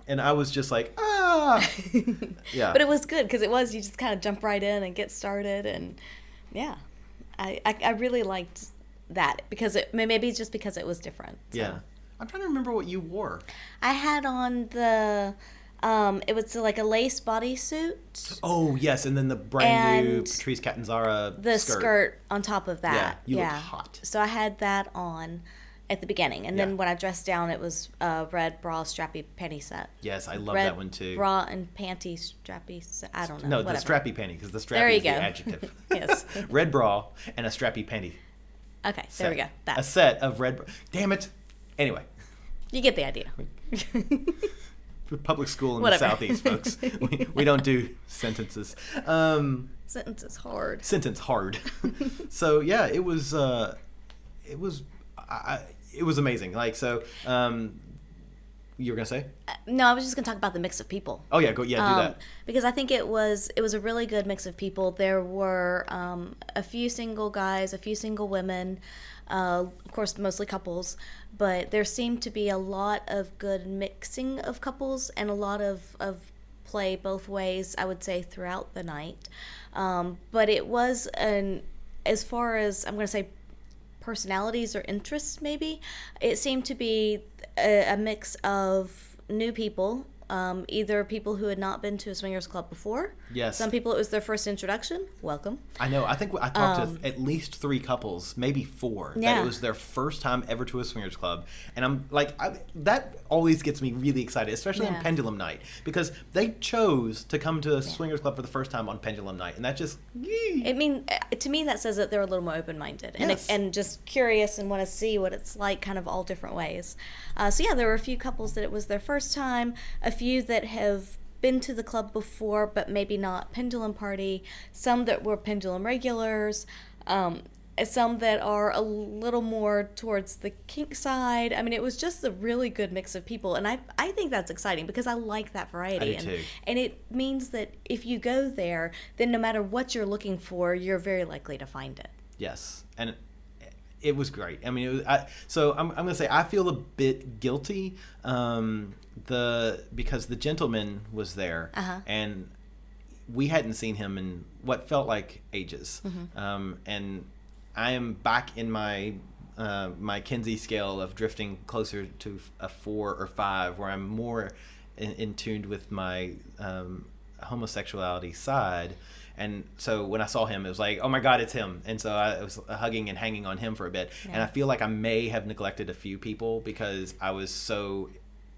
And I was just like, yeah. But it was good because you just kind of jump right in and get started, and I really liked that because maybe it's just because it was different. So. Yeah. I'm trying to remember what you wore. I had on it was like a lace bodysuit. Oh, yes, and then the brand new Patrice Catanzara the skirt on top of that. Yeah, you look hot. So I had that on at the beginning, and then when I dressed down, it was a red bra strappy panty set. Yes, I love that one too. Bra and panty strappy set. I don't know. No, whatever. The strappy panty, because the strappy is the adjective. Yes. Red bra and a strappy panty. Okay, there we go. That. A set of red bra. Damn it. Anyway. You get the idea. Public school in the Southeast, folks. We don't do sentences. Sentence hard. Sentence hard. So yeah, it was amazing. Like, so, you were gonna say? No, I was just gonna talk about the mix of people. Oh yeah, do that. Because I think it was a really good mix of people. There were a few single guys, a few single women, of course, mostly couples. But there seemed to be a lot of good mixing of couples and a lot of play both ways, I would say, throughout the night. But it was as far as, I'm going to say, personalities or interests, maybe, it seemed to be a mix of new people, either people who had not been to a swingers club before. Yes. Some people, it was their first introduction. Welcome. I know. I think I talked to at least 3 couples, maybe 4, that it was their first time ever to a swingers club. And I'm like, that always gets me really excited, especially on Pendulum night, because they chose to come to a swingers club for the first time on Pendulum night. And that just... to me, that says that they're a little more open-minded and just curious and want to see what it's like kind of all different ways. So yeah, there were a few couples that it was their first time, a few that have been to the club before but maybe not Pendulum Party, some that were Pendulum regulars, some that are a little more towards the kink side. I mean, it was just a really good mix of people, and I think that's exciting because I like that variety. I do too. And it means that if you go there, then no matter what you're looking for, you're very likely to find it. Yes, and it was great. I mean, so I'm going to say I feel a bit guilty because the gentleman was there, and we hadn't seen him in what felt like ages. And I am back in my my Kinsey scale of drifting closer to a 4 or 5, where I'm more in tuned with my homosexuality side. And so when I saw him, it was like, oh my God, it's him. And so I was hugging and hanging on him for a bit. Yeah. And I feel like I may have neglected a few people because I was so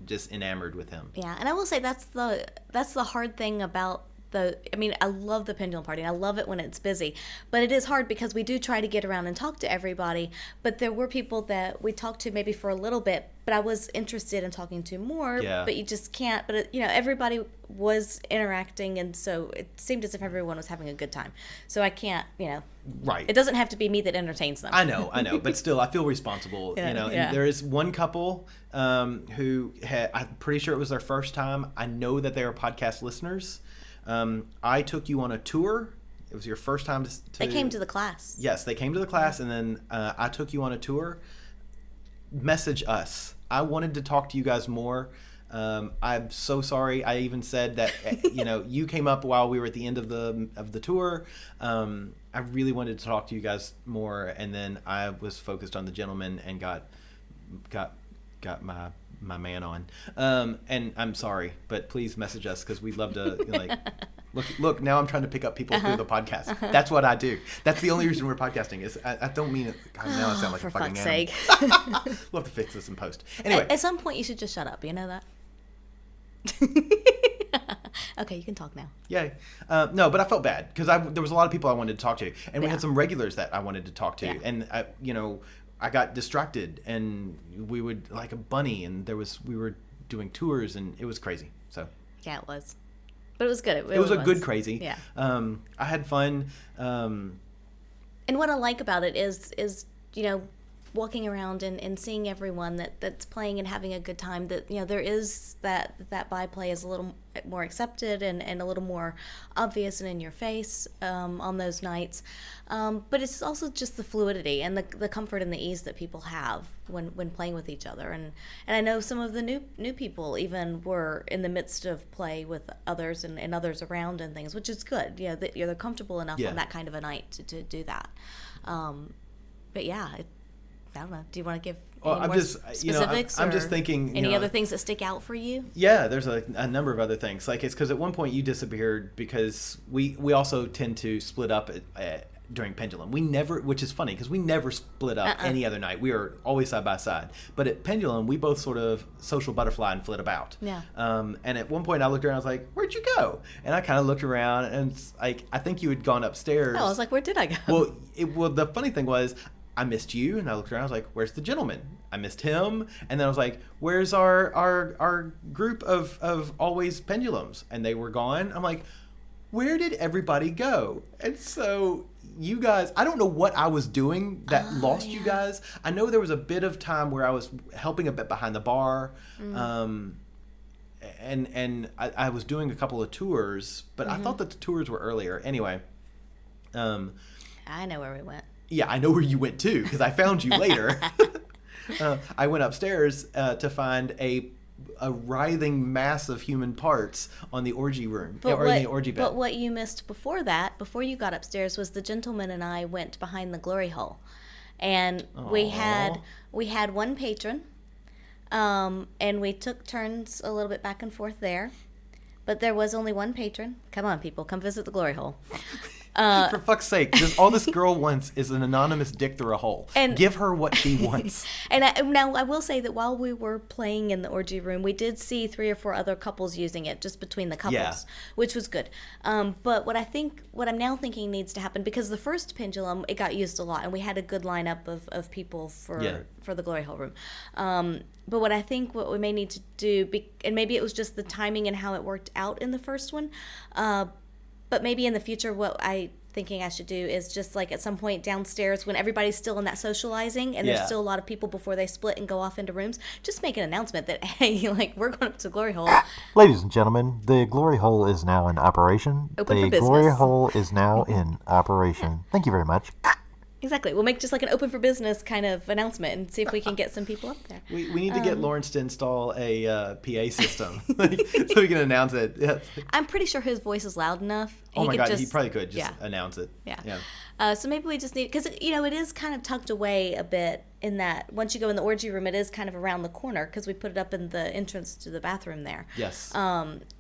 just enamored with him. Yeah, and I will say that's the hard thing about I love the Pendulum Party, and I love it when it's busy, but it is hard because we do try to get around and talk to everybody, but there were people that we talked to maybe for a little bit, but I was interested in talking to more, but you just can't, but everybody was interacting, and so it seemed as if everyone was having a good time, so I can't, Right. It doesn't have to be me that entertains them. I know, but still, I feel responsible, And there is one couple who I'm pretty sure it was their first time. I know that they are podcast listeners. I took you on a tour. It was your first time to They came to the class. Yes, they came to the class, and then I took you on a tour. Message us. I wanted to talk to you guys more. I'm so sorry. I even said that you came up while we were at the end of the tour. I really wanted to talk to you guys more, and then I was focused on the gentleman and got my man on. And I'm sorry, but please message us because we'd love to look. Now I'm trying to pick up people through the podcast. That's what I do. That's the only reason we're podcasting. Is I don't mean it. God, now I sound like for a fucking fuck's animal. sake. We'll have to fix this in post. Anyway, At some point, you should just shut up. You know that? Okay, you can talk now. Yay. No, but I felt bad because there was a lot of people I wanted to talk to, and we had some regulars that I wanted to talk to, and I got distracted, and we would like a bunny, and we were doing tours, and it was crazy. So yeah, it was, but it was good. It was a good crazy. Yeah. I had fun. And what I like about it is walking around and seeing everyone that's playing and having a good time, that there is that byplay is a little more accepted and a little more obvious and in your face on those nights, but it's also just the fluidity and the comfort and the ease that people have when playing with each other, and I know some of the new people even were in the midst of play with others and others around and things, which is good. That they're comfortable enough on that kind of a night to do that. But yeah, I don't know. Do you want to give specifics? I'm just thinking. Any other things that stick out for you? Yeah, there's a number of other things. Like it's because at one point you disappeared because we also tend to split up during Pendulum. We never, which is funny because we never split up any other night. We are always side by side. But at Pendulum, we both sort of social butterfly and flit about. Yeah. And at one point I looked around. I was like, "Where'd you go?" And I kind of looked around, and it's like I think you had gone upstairs. Oh, I was like, "Where did I go?" Well, the funny thing was, I missed you, and I looked around. I was like, "Where's the gentleman?" I missed him, and then I was like, "Where's our group of always pendulums?" And they were gone. I'm like, "Where did everybody go?" And so you guys, I don't know what I was doing that lost you guys. I know there was a bit of time where I was helping a bit behind the bar, and I was doing a couple of tours, but I thought that the tours were earlier. Anyway, I know where we went. Yeah, I know where you went too because I found you later. I went upstairs to find a writhing mass of human parts on the orgy room in the orgy bed. But what you missed before that, before you got upstairs, was the gentleman and I went behind the glory hole, and we had one patron, and we took turns a little bit back and forth there, but there was only one patron. Come on, people, come visit the glory hole. For fuck's sake, all this girl wants is an anonymous dick through a hole. And give her what she wants. Now I will say that while we were playing in the orgy room, we did see 3 or 4 other couples using it just between the couples, which was good. But what I'm now thinking needs to happen, because the first Pendulum, it got used a lot, and we had a good lineup of people for the glory hole room. But what we may need to do, and maybe it was just the timing and how it worked out in the first one, but maybe in the future, what I thinking I should do is just like at some point downstairs when everybody's still in that socializing and there's still a lot of people before they split and go off into rooms, just make an announcement that, hey, like, we're going up to Glory Hole. Ladies and gentlemen, the Glory Hole is now in operation. Open for business. The Glory Hole is now in operation. Thank you very much. Exactly. We'll make just like an open for business kind of announcement and see if we can get some people up there. We need to get Lawrence to install a PA system so we can announce it. Yeah. I'm pretty sure his voice is loud enough. Oh my God, he probably could just announce it. Yeah. So maybe we just need, because it is kind of tucked away a bit in that once you go in the orgy room, it is kind of around the corner because we put it up in the entrance to the bathroom there. Yes.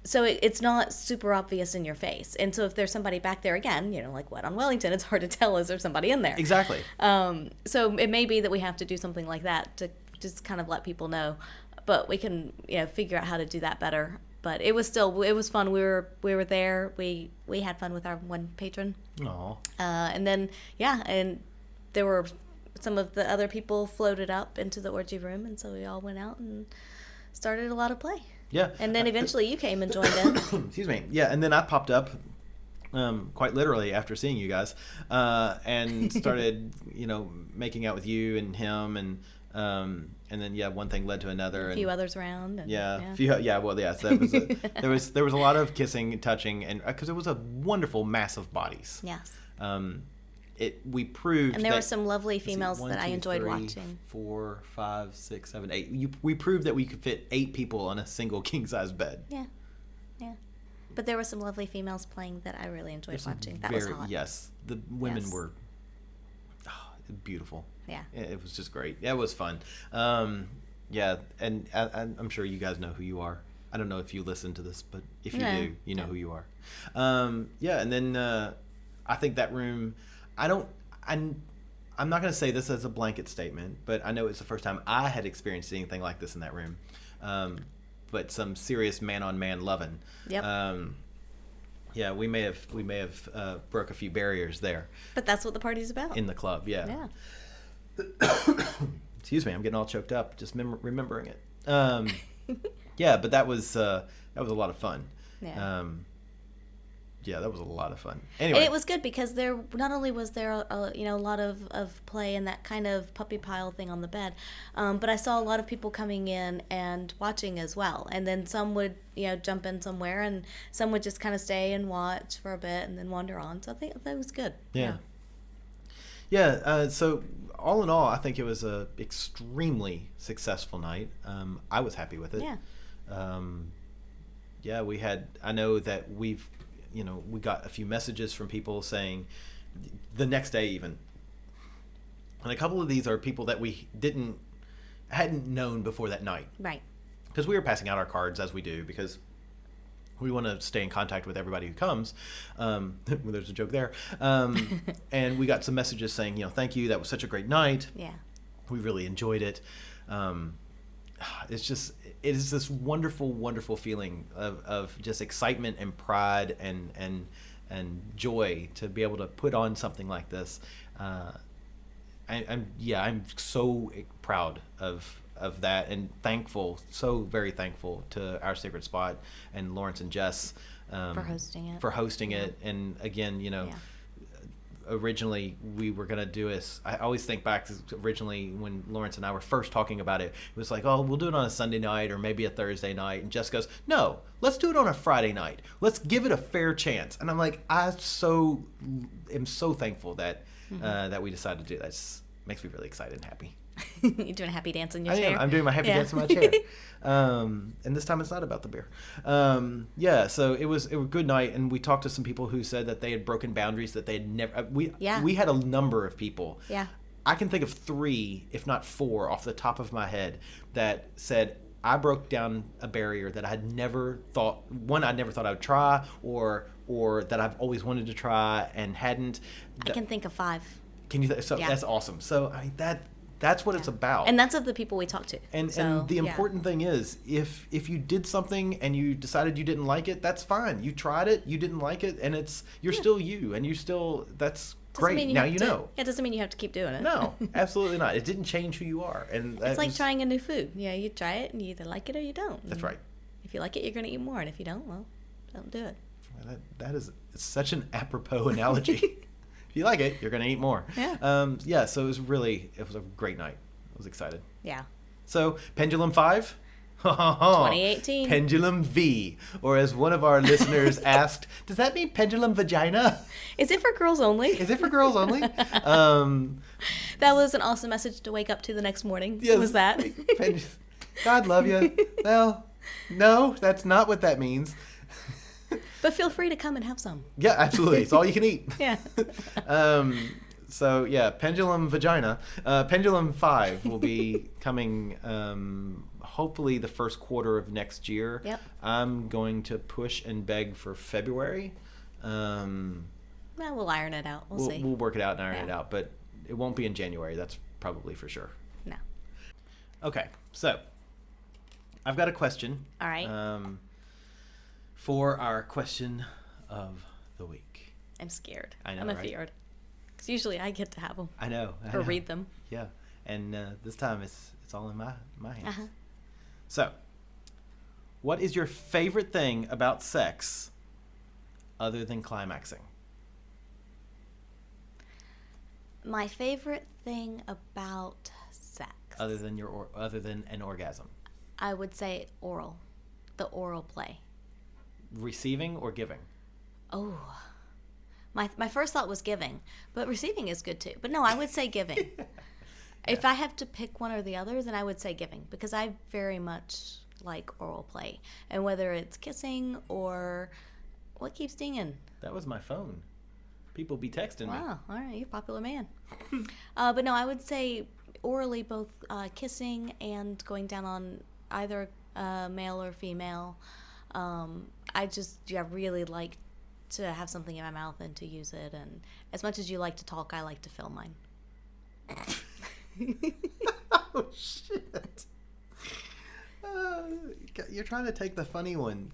So it's not super obvious in your face. And so if there's somebody back there again, like Wet on Wellington, it's hard to tell, is there somebody in there? Exactly. So it may be that we have to do something like that to just kind of let people know. But we can, figure out how to do that better. But it was fun. We were there. We had fun with our one patron. Aww. And then and there were some of the other people floated up into the orgy room, and so we all went out and started a lot of play. Yeah. And then eventually you came and joined in. Excuse me. Yeah, and then I popped up, quite literally after seeing you guys, and started making out with you and him, and And then one thing led to another. A few others around. And, So there was a lot of kissing and touching, and because it was a wonderful mass of bodies. Yes. We proved, and there were some lovely females that I enjoyed 3, watching. 4, 5, 6, 7, 8. We proved that we could fit 8 people on a single king size bed. Yeah. But there were some lovely females playing that I really enjoyed watching. That was hot. Yes, the women were beautiful. Yeah. It was just great. It was fun. And I'm sure you guys know who you are. I don't know if you listen to this, but if you do, you know who you are. And then I think that room, I'm not going to say this as a blanket statement, but I know it's the first time I had experienced anything like this in that room. But some serious man-on-man loving. Yep. We may have broke a few barriers there. But that's what the party's about. In the club, yeah. Excuse me, I'm getting all choked up just remembering it. But that was a lot of fun. That was a lot of fun. Anyway, and it was good because there not only was there a lot of play and that kind of puppy pile thing on the bed, but I saw a lot of people coming in and watching as well. And then some would jump in somewhere, and some would just kind of stay and watch for a bit and then wander on. So I think that was good. So all in all, I think it was a extremely successful night. I was happy with it. I know that we got a few messages from people saying the next day even, and a couple of these are people that we hadn't known before that night, right? Because we were passing out our cards as we do, because we want to stay in contact with everybody who comes. There's a joke there. And we got some messages saying, thank you, that was such a great night. Yeah, we really enjoyed it. It is this wonderful, wonderful feeling of just excitement and pride and joy to be able to put on something like this. I'm so proud of that, and thankful, so very thankful to Our Sacred Spot and Lawrence and Jess for hosting it. And again, originally we were going to do this. I always think back to originally when Lawrence and I were first talking about it. It was like, we'll do it on a Sunday night or maybe a Thursday night. And Jess goes, no, let's do it on a Friday night. Let's give it a fair chance. And I'm like, I am so thankful that that we decided to do that. It makes me really excited and happy. You're doing a happy dance in your chair. I'm doing my happy dance in my chair. And this time it's not about the beer. So it was a good night, and we talked to some people who said that they had broken boundaries that they had never. We had a number of people. Yeah. I can think of 3, if not 4, off the top of my head that said, I broke down a barrier that I had never thought. I never thought I would try, or that I've always wanted to try and hadn't. I can think of 5. Can you? That's awesome. So that's what it's about. And that's of the people we talked to. And the important thing is, if you did something and you decided you didn't like it, that's fine. You tried it, you didn't like it, and you're still you, and that's great. Now you know. It doesn't mean you have to keep doing it. No, absolutely not. It didn't change who you are. And it's like trying a new food. You try it and you either like it or you don't. That's right. If you like it, you're going to eat more, and if you don't, well, don't do it. That is such an apropos analogy. If you like it, you're going to eat more. Yeah. So it was a great night. I was excited. Yeah. So Pendulum 5? 2018. Pendulum V. Or as one of our listeners asked, does that mean pendulum vagina? Is it for girls only? That was an awesome message to wake up to the next morning. Yes. Was that? God love you. Well, no, that's not what that means. But feel free to come and have some. Yeah, absolutely. It's all you can eat. Yeah. Pendulum vagina. Pendulum 5 will be coming hopefully the first quarter of next year. Yep. I'm going to push and beg for February. We'll iron it out. We'll see. We'll work it out and iron it out, but it won't be in January. That's probably for sure. No. Okay, so I've got a question. All right. For our question of the week. I'm scared. I know, I'm afeared. Because usually I get to have them. I know. Or read them. Yeah. And this time it's all in my hands. Uh-huh. So, what is your favorite thing about sex other than climaxing? My favorite thing about sex. other than an orgasm? I would say oral, the oral play. Receiving or giving? Oh, my first thought was giving, but receiving is good too. But no, I would say giving. If I have to pick one or the other, then I would say giving, because I very much like oral play, and whether it's kissing or what keeps dinging. That was my phone. People be texting me. Wow, all right, you're a popular man. But no, I would say orally, both kissing and going down on either male or female. I really like to have something in my mouth and to use it. And as much as you like to talk, I like to fill mine. Oh, shit. You're trying to take the funny one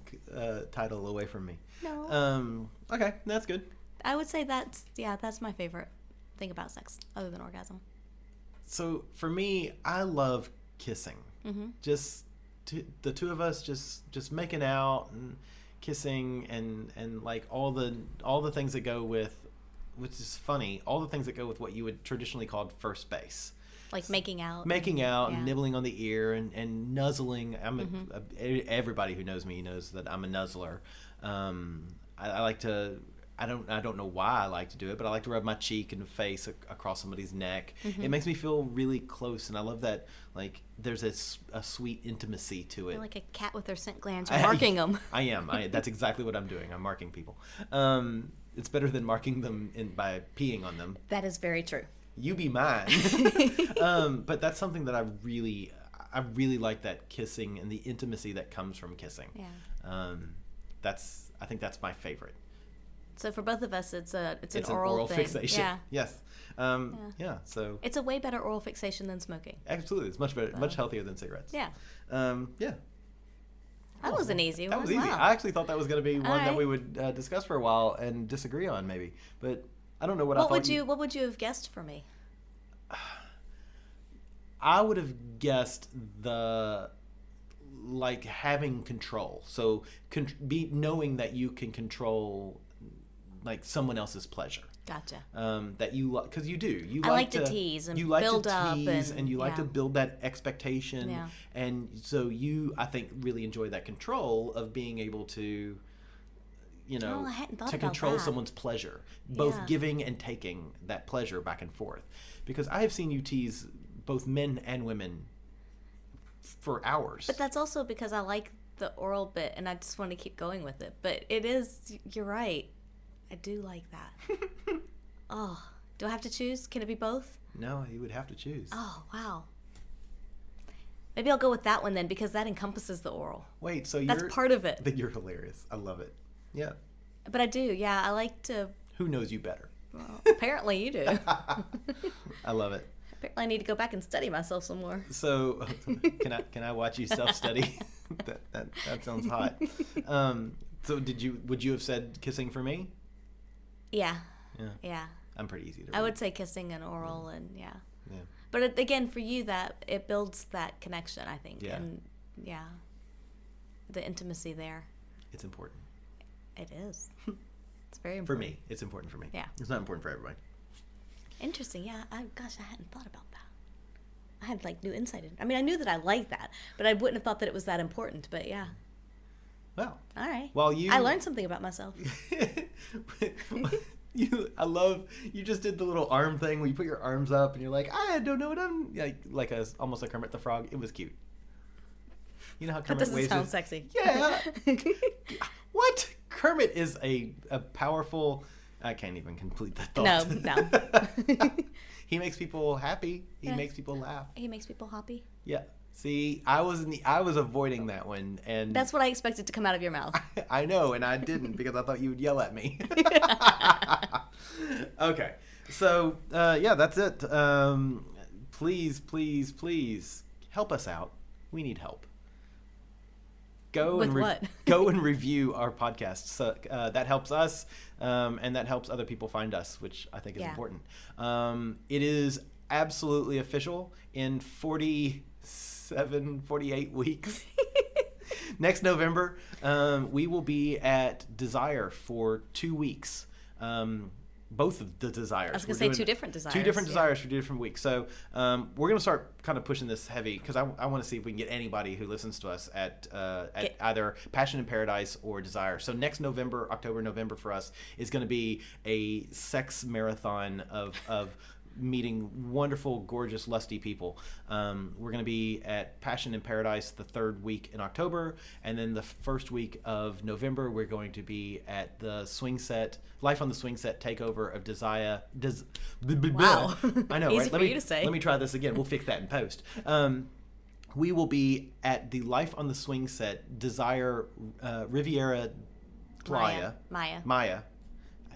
title away from me. No. Okay, that's good. I would say that's my favorite thing about sex, other than orgasm. So for me, I love kissing. Mm-hmm. Just the two of us just making out and kissing and like all the things that go with, which is funny, all the things that go with what you would traditionally call first base. Like making out. And nibbling on the ear and nuzzling. Everybody who knows me knows that I'm a nuzzler. I like to. I don't know why I like to do it, but I like to rub my cheek and face across somebody's neck. Mm-hmm. It makes me feel really close, and I love that. Like there's a sweet intimacy to it. You're like a cat with her scent glands. You're marking them. I am. That's exactly what I'm doing. I'm marking people. It's better than marking them by peeing on them. That is very true. You be mine. But that's something that I really like, that kissing and the intimacy that comes from kissing. Yeah. I think that's my favorite. So for both of us, it's an oral oral thing. fixation. Yeah. Yes. So it's a way better oral fixation than smoking. Absolutely, it's much better, much healthier than cigarettes. Yeah. Yeah. That was an easy one. That was easy. Wow. I actually thought that was going to be one right. that we would discuss for a while and disagree on, maybe. But I don't know what I thought. What would you have guessed for me? I would have guessed having control. So knowing that you can control like someone else's pleasure. Gotcha. That you because you do. You I like to tease and build up, and you like to build that expectation. Yeah. And so I think really enjoy that control of being able to, I hadn't thought to about control that. someone's pleasure, both Yeah. giving and taking that pleasure back and forth. Because I have seen you tease both men and women for hours. But that's also because I like the oral bit, and I just want to keep going with it. But you're right. I do like that. Oh, do I have to choose? Can it be both? No, you would have to choose. Oh, wow. Maybe I'll go with that one then, because that encompasses the oral. Wait, so that's part of it. You're hilarious. I love it. Yeah. But I do, yeah. I like to. Who knows you better? Well, apparently you do. I love it. Apparently I need to go back and study myself some more. So, can I watch you self-study? that sounds hot. So would you have said kissing for me? Yeah. Yeah. I'm pretty easy to read. I would say kissing and oral, and yeah. Yeah. But again, for you, that it builds that connection, I think. Yeah. And yeah, the intimacy there. It's important. It is. It's very important. For me, it's important for me. Yeah. It's not important for everybody. Interesting. Yeah. I hadn't thought about that. I had new insight. I mean, I knew that I liked that, but I wouldn't have thought that it was that important. But yeah. Well. All right. Well, I learned something about myself. I love you just did the little arm thing where you put your arms up and you're like, I don't know what I'm like almost like Kermit the Frog. It was cute. You know how Kermit that doesn't waves sound his, sexy. Yeah. What? Kermit is a powerful. I can't even complete that thought. No. He makes people happy. He Yeah. makes people laugh. He makes people happy. Yeah. See, I was avoiding that one, and That's what I expected to come out of your mouth. I know, and I didn't because I thought you would yell at me. Okay, so that's it. Please help us out. We need help. Go and review our podcast. So that helps us, and that helps other people find us, which I think is important. It is absolutely official. In 48 weeks. Next November, we will be at Desire for 2 weeks. both of the desires. I was going to say two different desires. Two different desires for 2 different weeks. So we're going to start kind of pushing this heavy because I want to see if we can get anybody who listens to us at either Passion in Paradise or Desire. So next October, November for us is going to be a sex marathon of meeting wonderful, gorgeous, lusty people. We're going to be at Passion in Paradise the 3rd week in October, and then the 1st week of November we're going to be at the Swing Set, Life on the Swing Set takeover of Desire. Wow. I know, Easy right? for you to say. Let me try this again. We'll fix that in post. We will be at the Life on the Swing Set Desire Riviera Playa. Maya.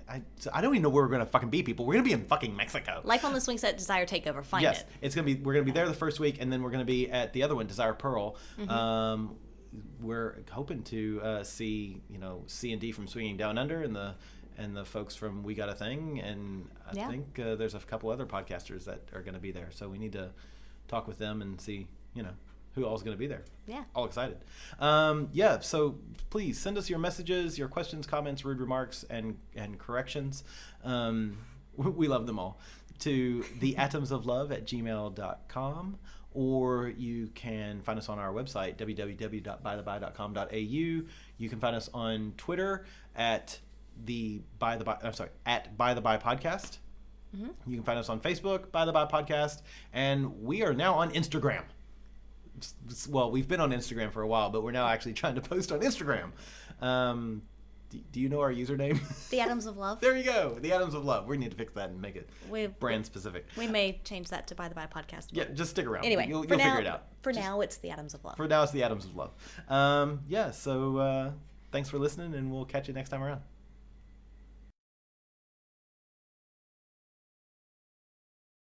I don't even know where we're gonna fucking be, people. We're gonna be in fucking Mexico. Life on the Swing Set Desire Takeover. Find it. Yes, we're gonna be there the 1st week, and then we're gonna be at the other one, Desire Pearl. Mm-hmm. We're hoping to see C&D from Swinging Down Under and the folks from We Got a Thing, and I think there's a couple other podcasters that are gonna be there. So we need to talk with them and see who all's going to be there. Yeah. All excited. So please send us your messages, your questions, comments, rude remarks, and corrections. We love them all. To theatomsoflove@gmail.com, or you can find us on our website, www.bytheby.com.au. You can find us on Twitter at By the By Podcast. Mm-hmm. You can find us on Facebook, By the By Podcast, and we are now on Instagram. Well, we've been on Instagram for a while, but we're now actually trying to post on Instagram. Do you know our username? The Atoms of Love. There you go. The Atoms of Love. We need to fix that and make it brand specific. We may change that to By the By Podcast. Yeah, just stick around. Anyway, you'll figure it out. Now, it's The Atoms of Love. For now, it's The Atoms of Love. So thanks for listening, and we'll catch you next time around.